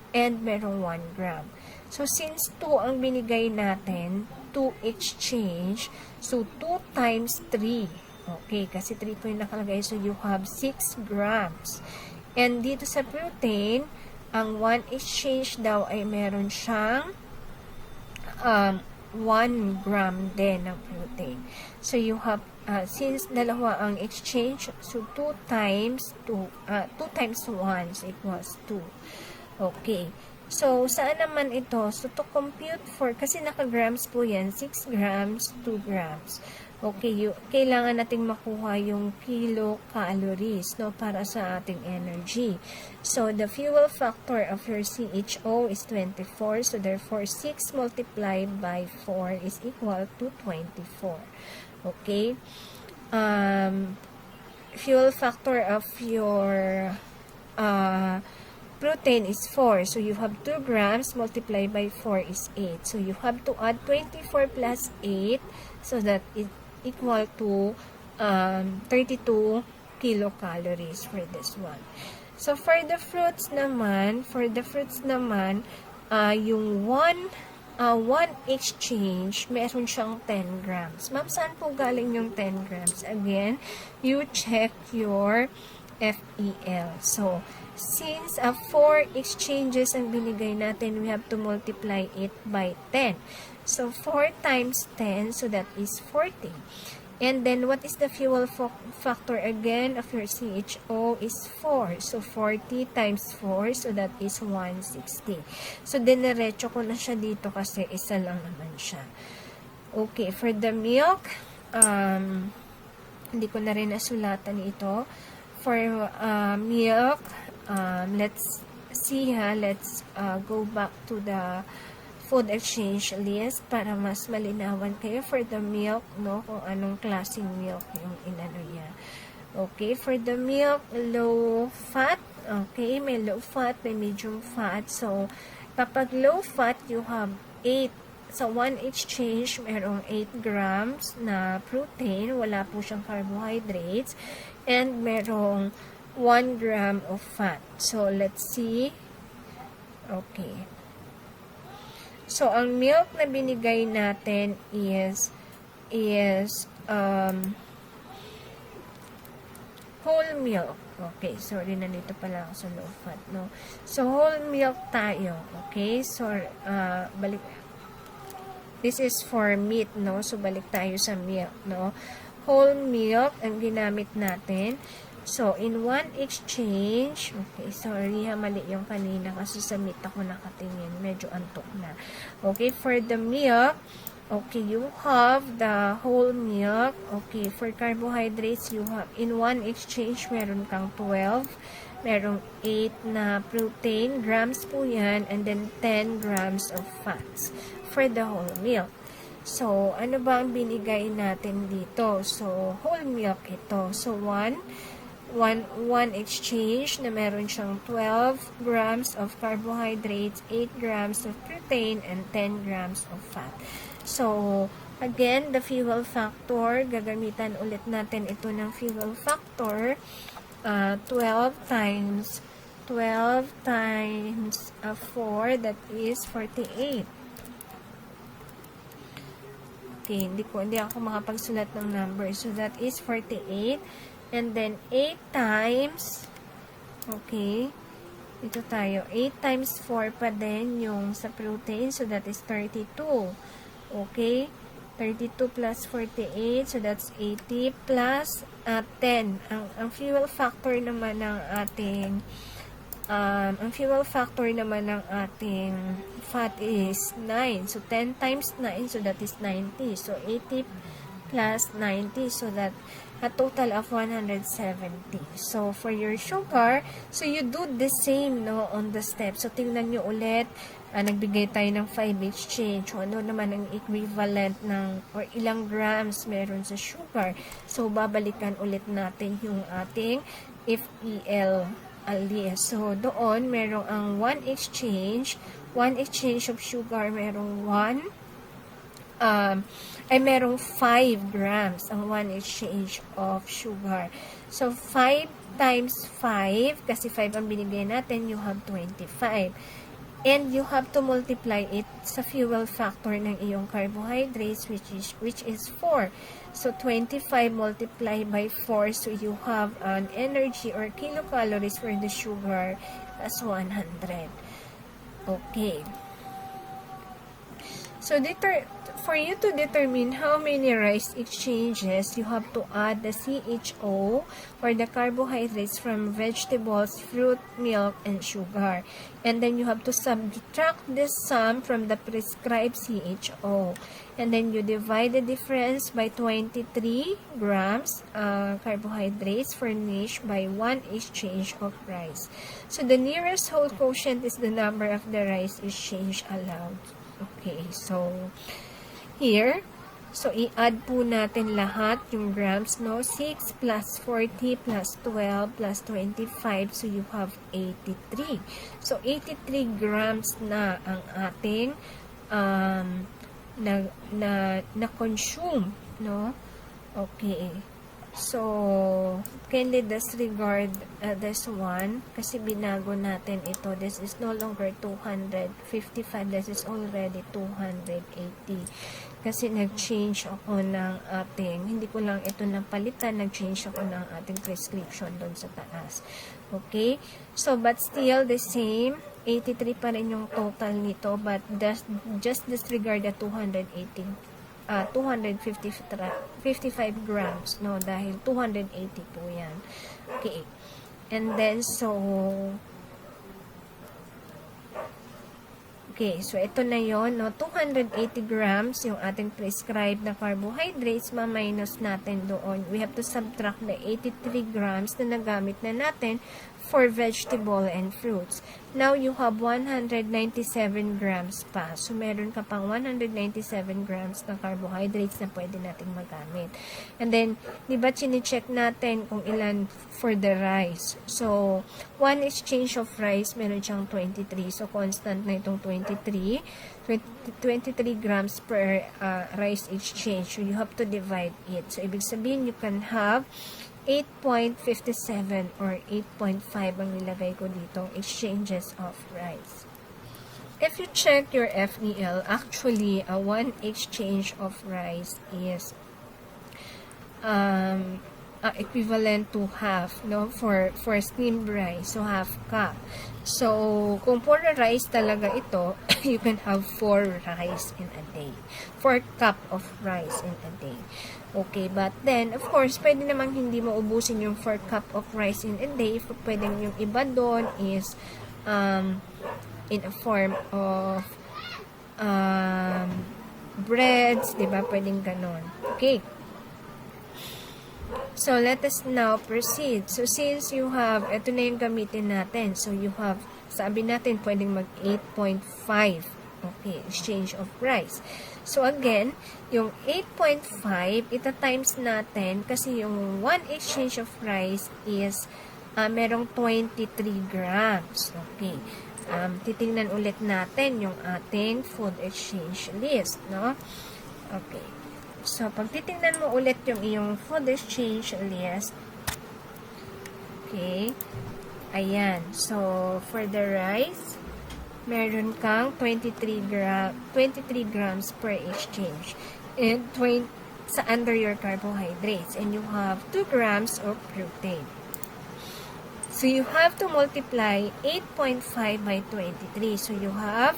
and meron 1 gram. So, since 2 ang binigay natin, 2 exchange, so 2 times 3. Okay, kasi 3 po yung nakalagay, so you have 6 grams. And dito sa protein, ang 1 exchange daw ay meron siyang 1 gram din ng protein. So, you have, since dalawa ang exchange, so 2 times 1 so equals 2. Okay. So, saan naman ito? So, to compute for, kasi naka-grams po yan, 6 grams, 2 grams. Okay, kailangan nating makuha yung kilocalories, no, para sa ating energy. So, the fuel factor of your CHO is 24. So, therefore, 6 multiplied by 4 is equal to 24. Okay? Fuel factor of your protein is 4. So, you have 2 grams multiplied by 4 is 8. So, you have to add 24 plus 8 so that it equal to 32 kilocalories for this one. So, for the fruits naman, yung 1 exchange, meron siyang 10 grams. Ma'am, saan po galing yung 10 grams? Again, you check your FEL. So, since 4 exchanges ang binigay natin, we have to multiply it by 10. So, 4 times 10, so that is 40. And then, what is the fuel factor again of your CHO is 4. So, 40 times 4, so that is 160. So, dinerecho ko na siya dito kasi isa lang naman siya. Okay, for the milk, hindi ko na rin nasulatan ito. For milk, let's see let's go back to the food exchange list para mas malinawan kayo for the milk, no, kung anong klaseng milk yung inano niya. Okay, for the milk, low fat, okay, may low fat, may medium fat. So, kapag low fat, you have 8. So, 1 exchange, merong 8 grams na protein, wala po siyang carbohydrates, and merong 1 gram of fat. So, let's see. Okay. So, ang milk na binigay natin is whole milk. Okay, sorry, nandito pala ako sa low fat, no? So, whole milk tayo. Okay, so, balik. This is for meat, no? So, balik tayo sa milk, no? Whole milk ang ginamit natin. So, in 1 exchange, okay, sorry mali yung kanina kasi sa meat ako nakatingin. Medyo antok na. Okay, for the milk, okay, you have the whole milk. Okay, for carbohydrates, you have, in 1 exchange, meron kang 12. Merong 8 na protein, grams po yan, and then 10 grams of fats for the whole milk. So, ano ba ang binigay natin dito? So, whole milk ito. So, 1 exchange na meron siyang 12 grams of carbohydrates, 8 grams of protein, and 10 grams of fat. So, again, the fuel factor, gagamitan ulit natin ito ng fuel factor. 12 times 4, that is 48. Okay, hindi ako makapagsulat ng number. So, that is 48. And then, 8 times, okay, Dito tayo, 8 times 4 pa din yung sa protein, so that is 32. Okay? 32 plus 48, so that's 80 plus 10. Ang fuel factor naman ng ating fat is 9. So 10 times 9, so that is 90. So 80 plus 90, so that a total of 170. So, for your sugar, so you do the same, no, on the step. So, tingnan nyo ulit, nagbigay tayo ng 5 exchange. So, ano naman ang equivalent ng, or ilang grams meron sa sugar. So, babalikan ulit natin yung ating FEL list. So, doon, merong ang 1 exchange of sugar, merong merong 5 grams ang 1 exchange of sugar. So, 5 times 5, kasi 5 ang binigay natin, you have 25. And you have to multiply it sa fuel factor ng iyong carbohydrates, which is 4. So, 25 multiplied by 4, so you have an energy or kilocalories for the sugar as 100. Okay. So, for you to determine how many rice exchanges, you have to add the CHO or the carbohydrates from vegetables, fruit, milk, and sugar. And then you have to subtract the sum from the prescribed CHO. And then you divide the difference by 23 grams carbohydrates furnished by 1 exchange of rice. So, the nearest whole quotient is the number of the rice exchange allowed. Okay, so here, so i-add po natin lahat yung grams, no? 6 plus 40 plus 12 plus 25, so you have 83. So 83 grams na ang ating na-consume, no? Okay. So, kindly disregard this one kasi binago natin ito. This is no longer 255. This is already 280. Kasi nag-change ako ng ating, hindi ko lang ito napalitan, nag-change ako ng ating prescription doon sa taas. Okay? So, but still the same. 83 pa rin yung total nito, but just disregard the 255 grams, no, dahil 280 po yan. Okay. And then, so, okay, so ito na yon, no, 280 grams yung ating prescribed na carbohydrates, ma-minus natin doon. We have to subtract the 83 grams na nagamit na natin for vegetable and fruits. Now, you have 197 grams pa. So, meron ka pang 197 grams na carbohydrates na pwede nating magamit. And then, di ba chine-check natin kung ilan for the rice. So, 1 exchange of rice, meron siyang 23. So, constant na itong 23 grams per rice exchange. So, you have to divide it. So, ibig sabihin, you can have 8.57 or 8.5 ang nilagay ko dito, exchanges of rice. If you check your FEL, actually, a 1 exchange of rice is equivalent to half, no, for steamed rice, so half cup. So, kung puro rice talaga ito, you can have 4 rice in a day. 4 cup of rice in a day. Okay, but then, of course, pwede namang hindi mo ubusin yung 4 cup of rice in a day. Pwedeng yung iba doon is in a form of breads, diba? Pwedeng ganon. Okay. So, let us now proceed. So, since you have, ito na yung gamitin natin. So, you have, sabi natin, pwedeng mag 8.5. Okay, exchange of rice. So, again, yung 8.5, ita-times natin kasi yung 1 exchange of rice is merong 23 grams. Okay. Titingnan ulit natin yung ating food exchange list, no? Okay. So, pag titingnan mo ulit yung iyong food exchange list, okay, ayan. So, for the rice, meron kang 23 grams per exchange and sa under your carbohydrates, and you have 2 grams of protein. So you have to multiply 8.5 by 23. So you have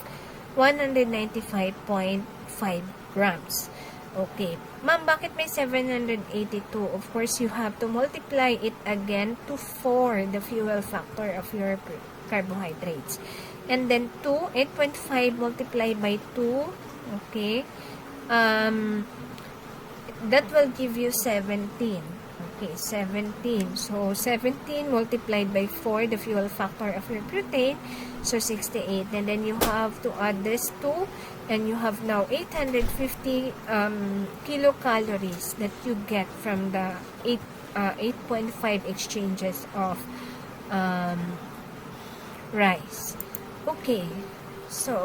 195.5 grams. Okay. Ma'am, bakit may 782? Of course, you have to multiply it again to 4, the fuel factor of your carbohydrates. And then 2, 8.5 multiplied by 2, okay, that will give you 17. Okay, 17. So, 17 multiplied by 4, the fuel factor of your protein, so 68. And then you have to add this 2, and you have now 850 kilocalories that you get from the 8.5 exchanges of rice. Okay, so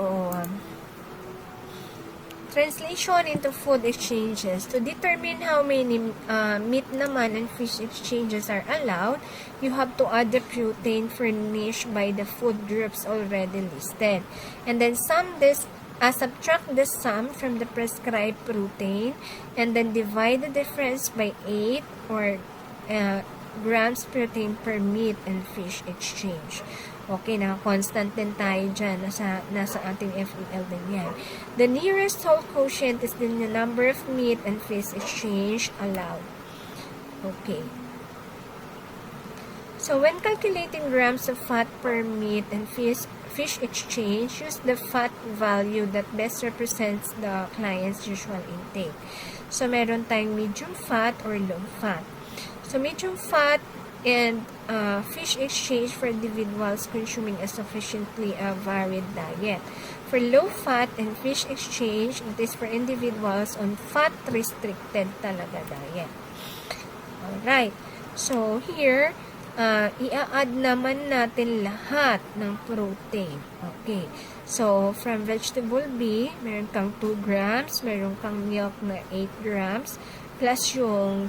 translation into food exchanges. To determine how many meat naman and fish exchanges are allowed, you have to add the protein furnished by the food groups already listed. And then subtract the sum from the prescribed protein, and then divide the difference by 8 or grams protein per meat and fish exchange. Okay, constant din tayo dyan. Nasa ating FEL din yan. The nearest whole quotient is the number of meat and fish exchange allowed. Okay. So, when calculating grams of fat per meat and fish exchange, use the fat value that best represents the client's usual intake. So, meron tayong medium fat or low fat. So, medium fat and fish exchange for individuals consuming a sufficiently varied diet. For low fat and fish exchange, it is for individuals on fat-restricted talaga diet. Alright. So, here, i-add naman natin lahat ng protein. Okay. So, from vegetable B, meron kang 2 grams, meron kang milk na 8 grams, plus yung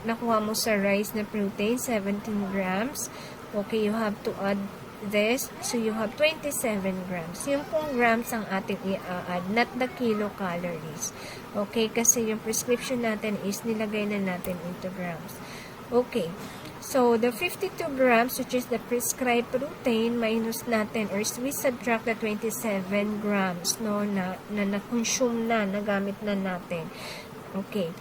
nakuha mo sa rice na protein, 17 grams. Okay, you have to add this. So, you have 27 grams. Yung pong grams ang ating i-add, not the kilocalories. Okay, kasi yung prescription natin is nilagay na natin into grams. Okay, so the 52 grams, which is the prescribed protein, minus natin, or we subtract the 27 grams, no, na na-consume na, nagamit na natin. Okay.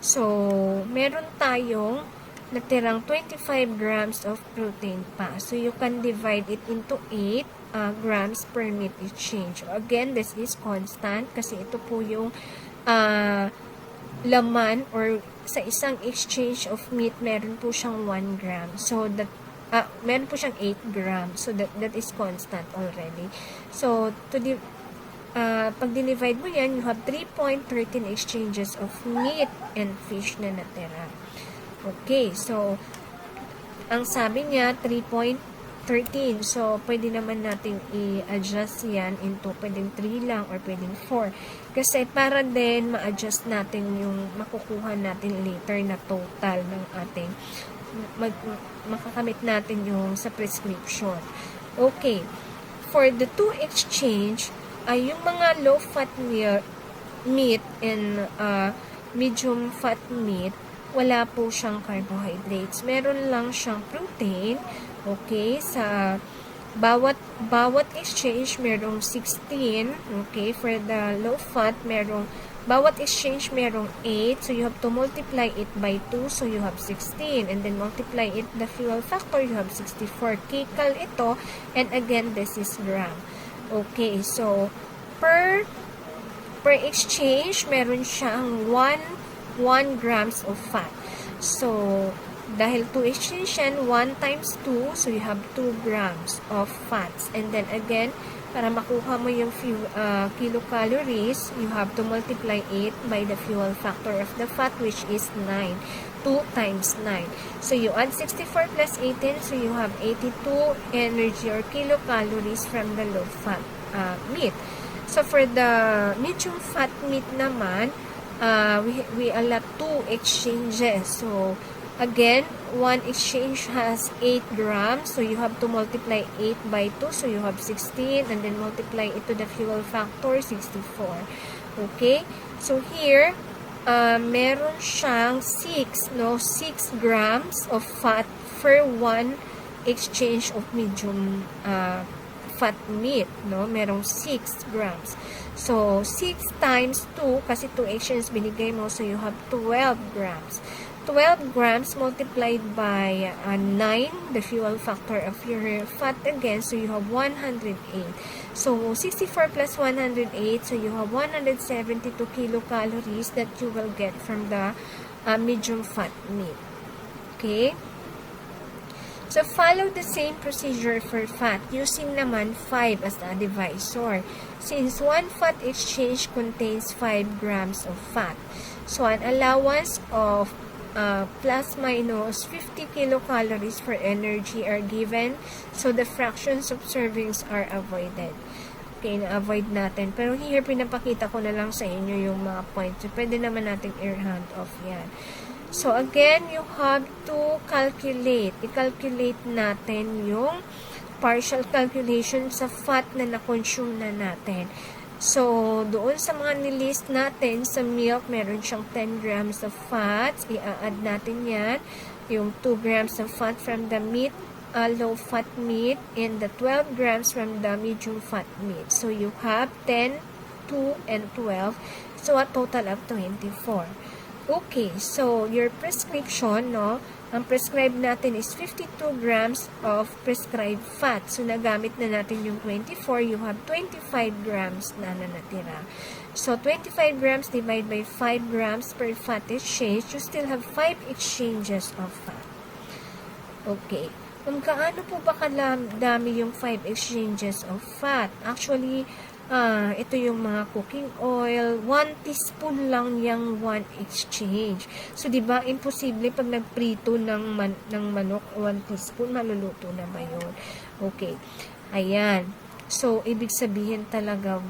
So, meron tayong natirang 25 grams of protein pa. So, you can divide it into 8 grams per meat exchange. Again, this is constant kasi ito po yung laman or sa isang exchange of meat, meron po siyang 1 gram. So, that meron po siyang 8 grams. So, that is constant already. So, pag dinivide mo yan, you have 3.13 exchanges of meat and fish na natira. Okay, so, ang sabi niya, 3.13. So, pwede naman natin i-adjust yan into pwedeng 3 lang or pwedeng 4. Kasi para din ma-adjust natin yung makukuha natin later na total ng ating makakamit natin yung sa prescription. Okay, for the 2 exchange, ay yung mga low-fat meat and medium fat meat, wala po siyang carbohydrates. Meron lang siyang protein. Okay, sa bawat exchange, merong 16. Okay, for the low-fat, bawat exchange merong 8. So, you have to multiply it by 2. So, you have 16. And then, multiply it, the fuel factor, you have 64. Kcal ito. And again, this is gram. Okay, so, per exchange, meron siyang 1 grams of fat. So, dahil 2 exchange yan, 1 times 2, so you have 2 grams of fats. And then again, para makuha mo yung kilocalories, you have to multiply it by the fuel factor of the fat, which is 9. 2 times 9. So, you add 64 plus 18, so you have 82 energy or kilocalories from the low-fat meat. So, for the medium fat meat naman, we allot 2 exchanges. So, again, 1 exchange has 8 grams. So, you have to multiply 8 by 2. So, you have 16. And then, multiply it to the fuel factor, 64. Okay? So, here, meron siyang 6 grams of fat per 1 exchange of medium fat meat, no? Merong 6 grams. So, 6 times 2, kasi 2 exchange binigay mo, so you have 12 grams. 12 grams multiplied by 9, the fuel factor of your fat again, so you have 108. So, 64 plus 108, so you have 172 kilocalories that you will get from the medium fat meat. Okay? So, follow the same procedure for fat using naman 5 as the divisor. Since one fat exchange contains 5 grams of fat. So, an allowance of plus minus 50 kilocalories for energy are given. So, the fractions of servings are avoided. Okay, na-avoid natin. Pero here, pinapakita ko na lang sa inyo yung mga points. So, pwede naman natin i-hand off yan. So, again, you have to calculate. I-calculate natin yung partial calculation sa fat na na-consume na natin. So, doon sa mga nilist natin sa milk, meron siyang 10 grams of fats. I-add natin yan. Yung 2 grams of fat from the meat, low-fat meat, and the 12 grams from the medium-fat meat. So, you have 10, 2, and 12. So, a total of 24. Okay, so your prescription, no, ang prescribed natin is 52 grams of prescribed fat. So, nagamit na natin yung 24, you have 25 grams na natira. So, 25 grams divided by 5 grams per fat exchange, you still have 5 exchanges of fat. Okay. Kung gaano po ba kadami yung 5 exchanges of fat? Actually, ito yung mga cooking oil, 1 teaspoon lang yung 1 exchange. So, di ba imposible pag nagprito ng manok, 1 teaspoon, maluluto na ba yun? Okay. Ayan. So, ibig sabihin talaga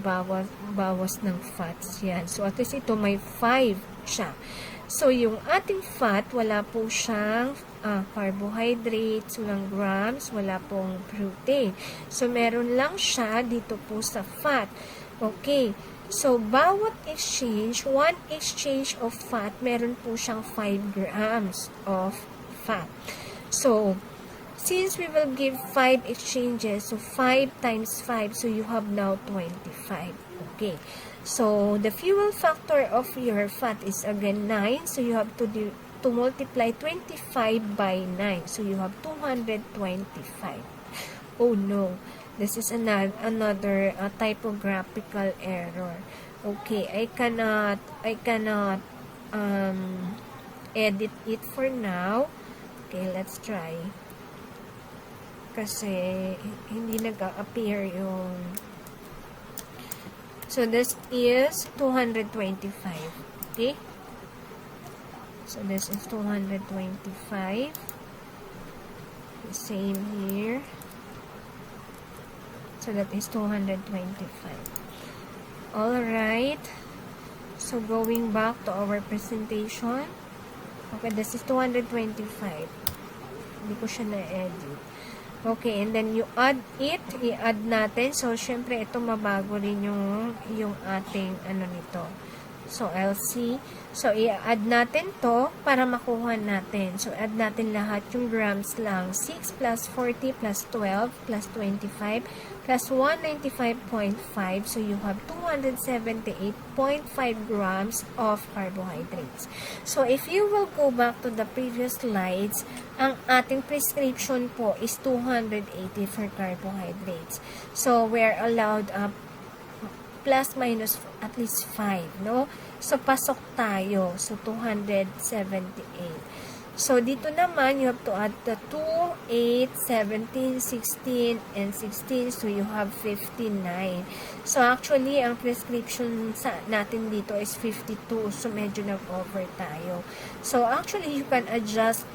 bawas ng fats yan. So, at least ito may 5 siya. So, yung ating fat, wala po siyang carbohydrates, walang grams, wala pong protein. So, meron lang siya dito po sa fat. Okay. So, bawat exchange, 1 exchange of fat, meron po siyang 5 grams of fat. So, since we will give 5 exchanges, so 5 times 5, so you have now 25. Okay. So, the fuel factor of your fat is again 9, so you have to multiply 25 by 9. So, you have 225. Oh no, this is another typographical error. Okay, I cannot edit it for now. Okay, let's try. Kasi hindi nag-appear yung... So, this is 225. Okay? So, this is 225. The same here. So, that is 225. Alright. So, going back to our presentation. Okay, this is 225. Hindi ko siya na-edit. Okay, and then you add it, i-add natin. So, syempre, ito mabago rin yung ating nito. So, LC. So, i-add natin to para makuha natin. So, add natin lahat yung grams lang. 6 plus 40 plus 12 plus 25 plus 195.5. So, you have 278.5 grams of carbohydrates. So, if you will go back to the previous slides, ang ating prescription po is 280 for carbohydrates. So, we're allowed plus minus at least 5, no? So, pasok tayo. So, 278. So, dito naman, you have to add the 2, 8, 17, 16, and 16. So, you have 59. So, actually, ang prescription natin dito is 52. So, medyo nag-over tayo. So, actually, you can adjust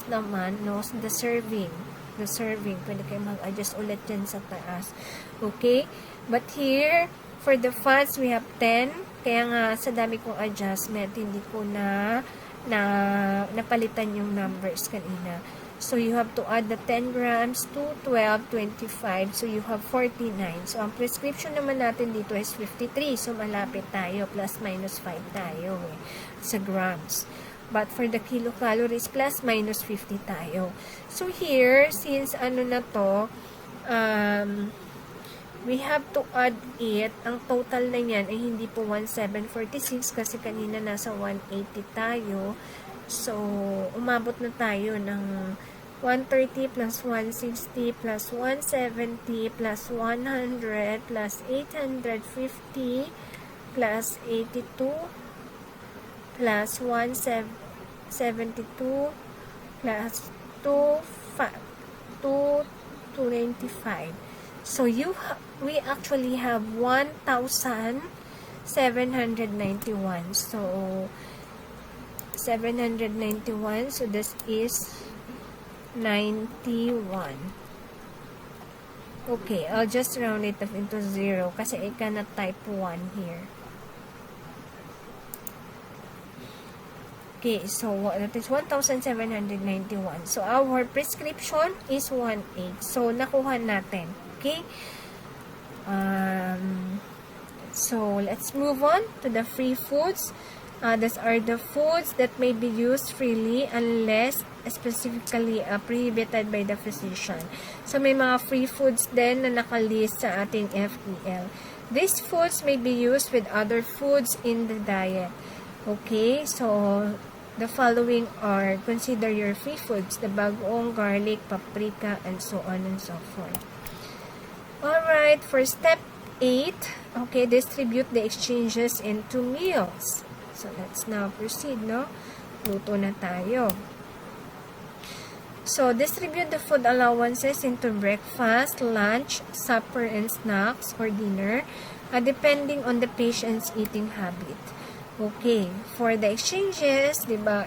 naman, no? The serving. Pwede kayo mag-adjust ulit dyan sa taas. Okay? But here, for the fats, we have 10. Kaya nga, sa dami kong adjustment, hindi ko napalitan yung numbers kanina. So, you have to add the 10 grams to 12, 25. So, you have 49. So, ang prescription naman natin dito is 53. So, malapit tayo. Plus, minus 5 tayo sa grams. But for the kilocalories, plus minus 50 tayo. So here, since ano na to, we have to add it. Ang total na yan ay hindi po 1746 kasi kanina nasa 180 tayo. So, umabot na tayo ng 130 plus 160 plus 170 plus 100 plus 850 plus 82 plus 172 plus 225. So we actually have 1,791. So 791. So this is 91. Okay, I'll just round it off into 0 kasi I cannot type 1 here. Okay, so that is 1,791. So our prescription is 1.8. So nakuha natin. Okay? So let's move on to the free foods. These are the foods that may be used freely unless specifically prohibited by the physician. So may mga free foods din na nakalist sa ating FEL. These foods may be used with other foods in the diet. Okay, so the following are consider your free foods: the bagoong, garlic, paprika, and so on and so forth. Alright, for step 8, okay, distribute the exchanges into meals. So let's now proceed, no? Luto na tayo. So distribute the food allowances into breakfast, lunch, supper, and snacks or dinner, depending on the patient's eating habit. Okay, for the exchanges, diba,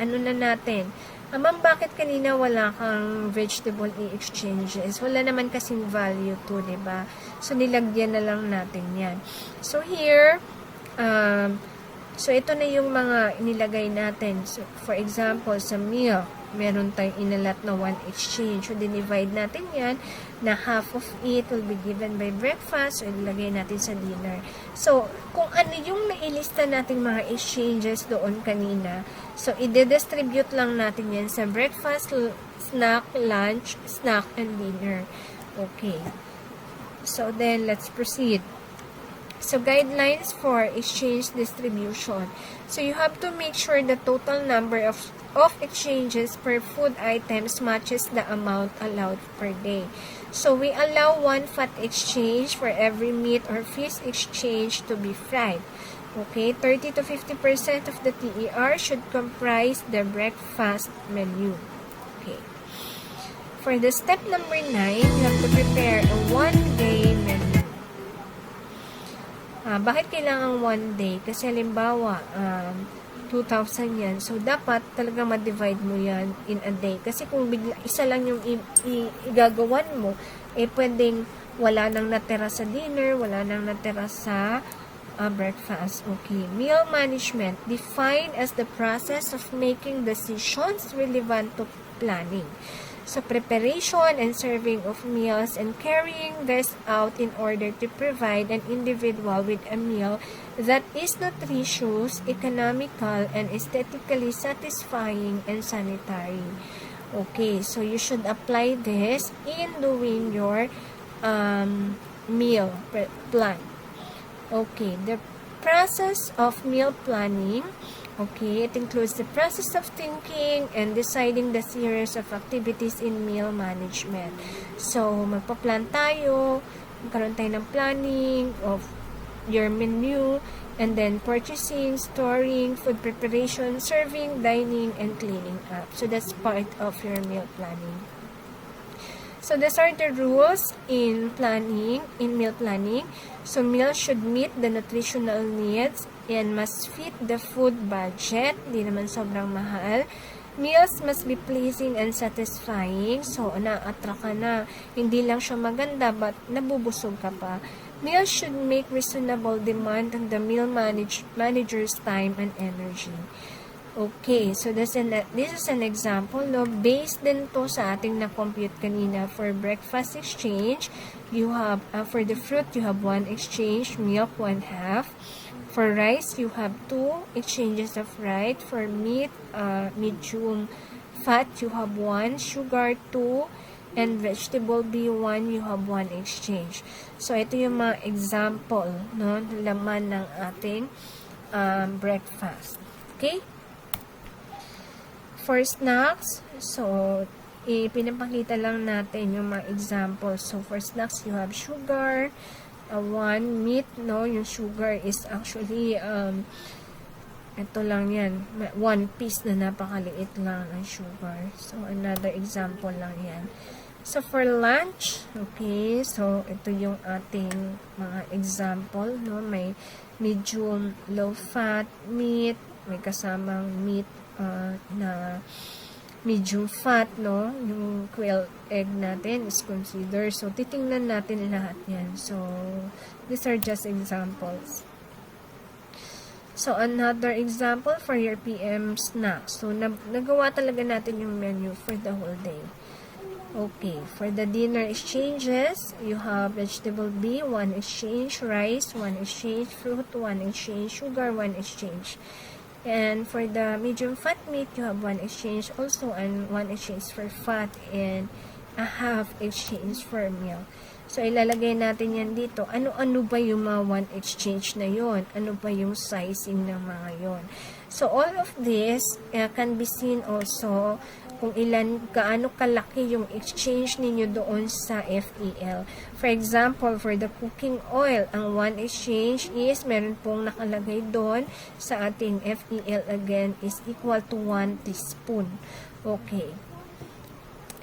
ano na natin? Ma'am, bakit kanina wala kang vegetable exchanges? Wala naman kasing value to, diba? So, nilagyan na lang natin yan. So, here, so, ito na yung mga nilagay natin. So, for example, sa meal, meron tayong inalat na 1 exchange. So, dinivide natin yan na half of it will be given by breakfast. So, ilagay natin sa dinner. So, kung ano yung nailista nating mga exchanges doon kanina, so, i-distribute lang natin yan sa breakfast, snack, lunch, snack, and dinner. Okay. So, then, let's proceed. So, guidelines for exchange distribution. So, you have to make sure the total number of exchanges per food items matches the amount allowed per day. So, we allow 1 fat exchange for every meat or fish exchange to be fried. Okay, 30 to 50% of the TER should comprise the breakfast menu. Okay. For the step number 9, you have to prepare a 1-day menu. Bakit kailangan 1 day? Kasi halimbawa, 2,000 yan. So, dapat talaga ma-divide mo yan in a day. Kasi kung bigla, isa lang yung igagawan mo, pwedeng wala nang natira sa dinner, wala nang natira sa breakfast. Okay. Meal management, defined as the process of making decisions relevant to planning. So, preparation and serving of meals and carrying this out in order to provide an individual with a meal that is nutritious, economical, and aesthetically satisfying and sanitary. Okay, so you should apply this in doing your meal plan. Okay, the process of meal planning. Okay, it includes the process of thinking and deciding the series of activities in meal management. So, magpa-plan tayo, magkaroon tayo ng planning of your menu, and then purchasing, storing, food preparation, serving, dining, and cleaning up. So, that's part of your meal planning. So, these are the rules in meal planning. So, meals should meet the nutritional needs and must fit the food budget. Di naman sobrang mahal. Meals must be pleasing and satisfying. So, na-attract ka na. Hindi lang siya maganda, but nabubusog ka pa. Meals should make reasonable demand on the meal manager's time and energy. Okay, so this is an example, no? Based din to sa ating na-compute kanina for breakfast exchange. You have, for the fruit, you have 1 exchange, milk 1/2. For rice, you have 2 exchanges of rice. For meat, medium fat, you have 1. Sugar, 2. And vegetable B1, you have 1 exchange. So, ito yung mga example, no, laman ng ating breakfast. Okay? For snacks, so, pinapakita lang natin yung mga examples. So, for snacks, you have sugar, 1 meat, no, yung sugar is actually, ito lang yan, 1 piece na napakaliit lang ng sugar. So, another example lang yan. So, for lunch, okay, so, ito yung ating mga example, no, may medium low-fat meat, may kasamang meat na medium fat, no, yung quail egg natin is considered. So, titingnan natin lahat yan. So, these are just examples. So, another example for your PM snacks. So, nagawa talaga natin yung menu for the whole day. Okay, for the dinner exchanges, you have vegetable B, 1 exchange, rice, 1 exchange, fruit, 1 exchange, sugar, 1 exchange. And for the medium fat meat, you have 1 exchange also, and 1 exchange for fat, and a half exchange for meal. So, ilalagay natin yan dito. Ano-ano ba yung mga 1 exchange na yon? Ano ba yung sizing ng mga yon? So, all of this can be seen also kung gaano kalaki yung exchange ninyo doon sa FEL. For example, for the cooking oil, ang 1 exchange is, meron pong nakalagay doon sa ating FEL again, is equal to 1 teaspoon. Okay.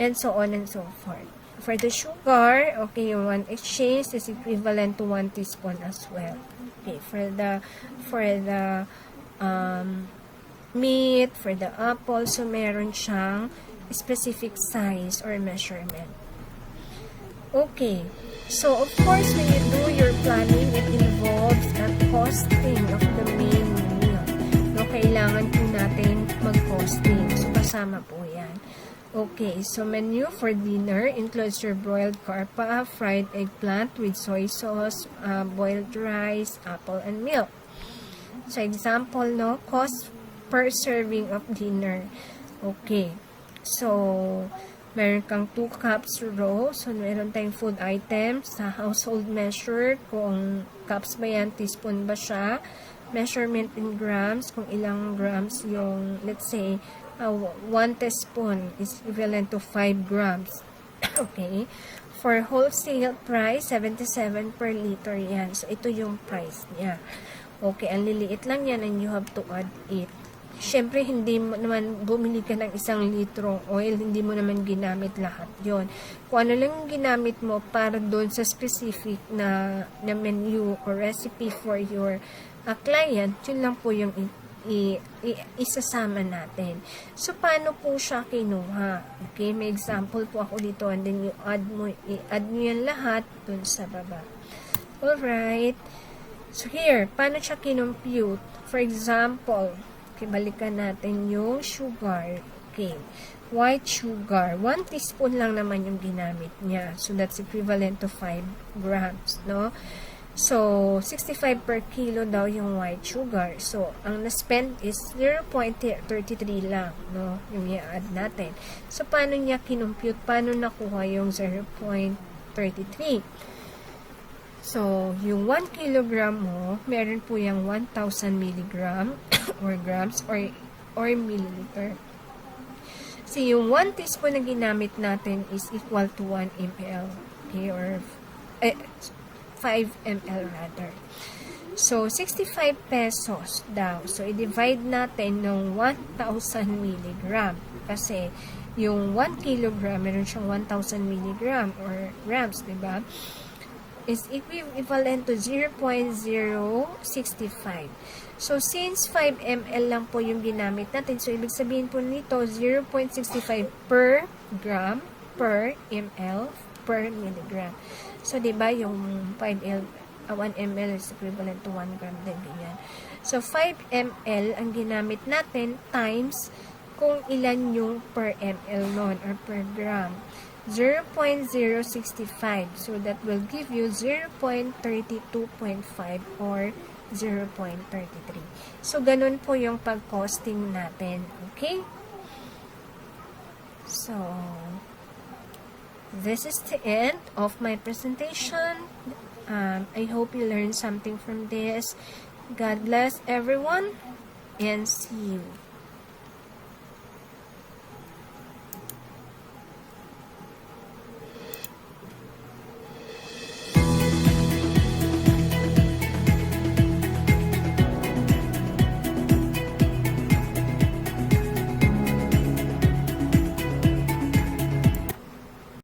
And so on and so forth. For the sugar, okay, yung 1 exchange is equivalent to 1 teaspoon as well. Okay, for the meat, for the apple, so meron siyang specific size or measurement. Okay, so of course, when you do your planning, it involves a costing of the main meal. No, kailangan po natin mag-costing. So, kasama po yan. Okay, so menu for dinner includes your broiled carpa, fried eggplant with soy sauce, boiled rice, apple, and milk. So, example, no, cost per serving of dinner. Okay. So, meron kang 2 cups raw. So, meron tayong food items sa household measure. Kung cups ba yan, teaspoon ba siya. Measurement in grams. Kung ilang grams yung, let's say, 1 teaspoon is equivalent to 5 grams. Okay. For wholesale price, 77 per liter yan. So, ito yung price niya. Okay, ang liliit lang yan and you have to add it. Siyempre, hindi mo naman bumili ka ng 1 litrong oil, hindi mo naman ginamit lahat yon. Kung ano lang yung ginamit mo para doon sa specific na menu or recipe for your client, yun lang po yung isasama natin. So, paano po siya kinuha? Okay, may example po ako dito and then i-add mo yan lahat doon sa baba. Alright. So, here, paano siya kinompute? For example, okay, balikan natin yung sugar. Okay, white sugar. 1 teaspoon lang naman yung ginamit niya. So, that's equivalent to 5 grams, no? So, 65 per kilo daw yung white sugar. So, ang na-spend is 0.33 lang, no? Yung i-add natin. So, paano niya kinompute? Paano nakuha yung 0.33? So, yung 1 kilogram mo, meron po yung 1,000 milligram or grams or milliliter. So, yung 1 teaspoon na ginamit natin is equal to 1 ml. Okay, or 5 ml rather. So, 65 pesos daw. So, i-divide natin ng 1,000 milligram. Kasi, yung 1 kilogram, meron siyang 1,000 milligram or grams, diba? Is equivalent to 0.065. So, since 5 ml lang po yung ginamit natin, so, ibig sabihin po nito, 0.65 per gram, per ml, per milligram. So, diba, yung 1 ml is equivalent to 1 gram din yan. So, 5 ml ang ginamit natin times kung ilan yung per ml nun or per gram. 0.065. So, that will give you 0.32.5 or 0.33. So, ganun po yung pag-costing natin. Okay? So, this is the end of my presentation. I hope you learned something from this. God bless everyone and see you.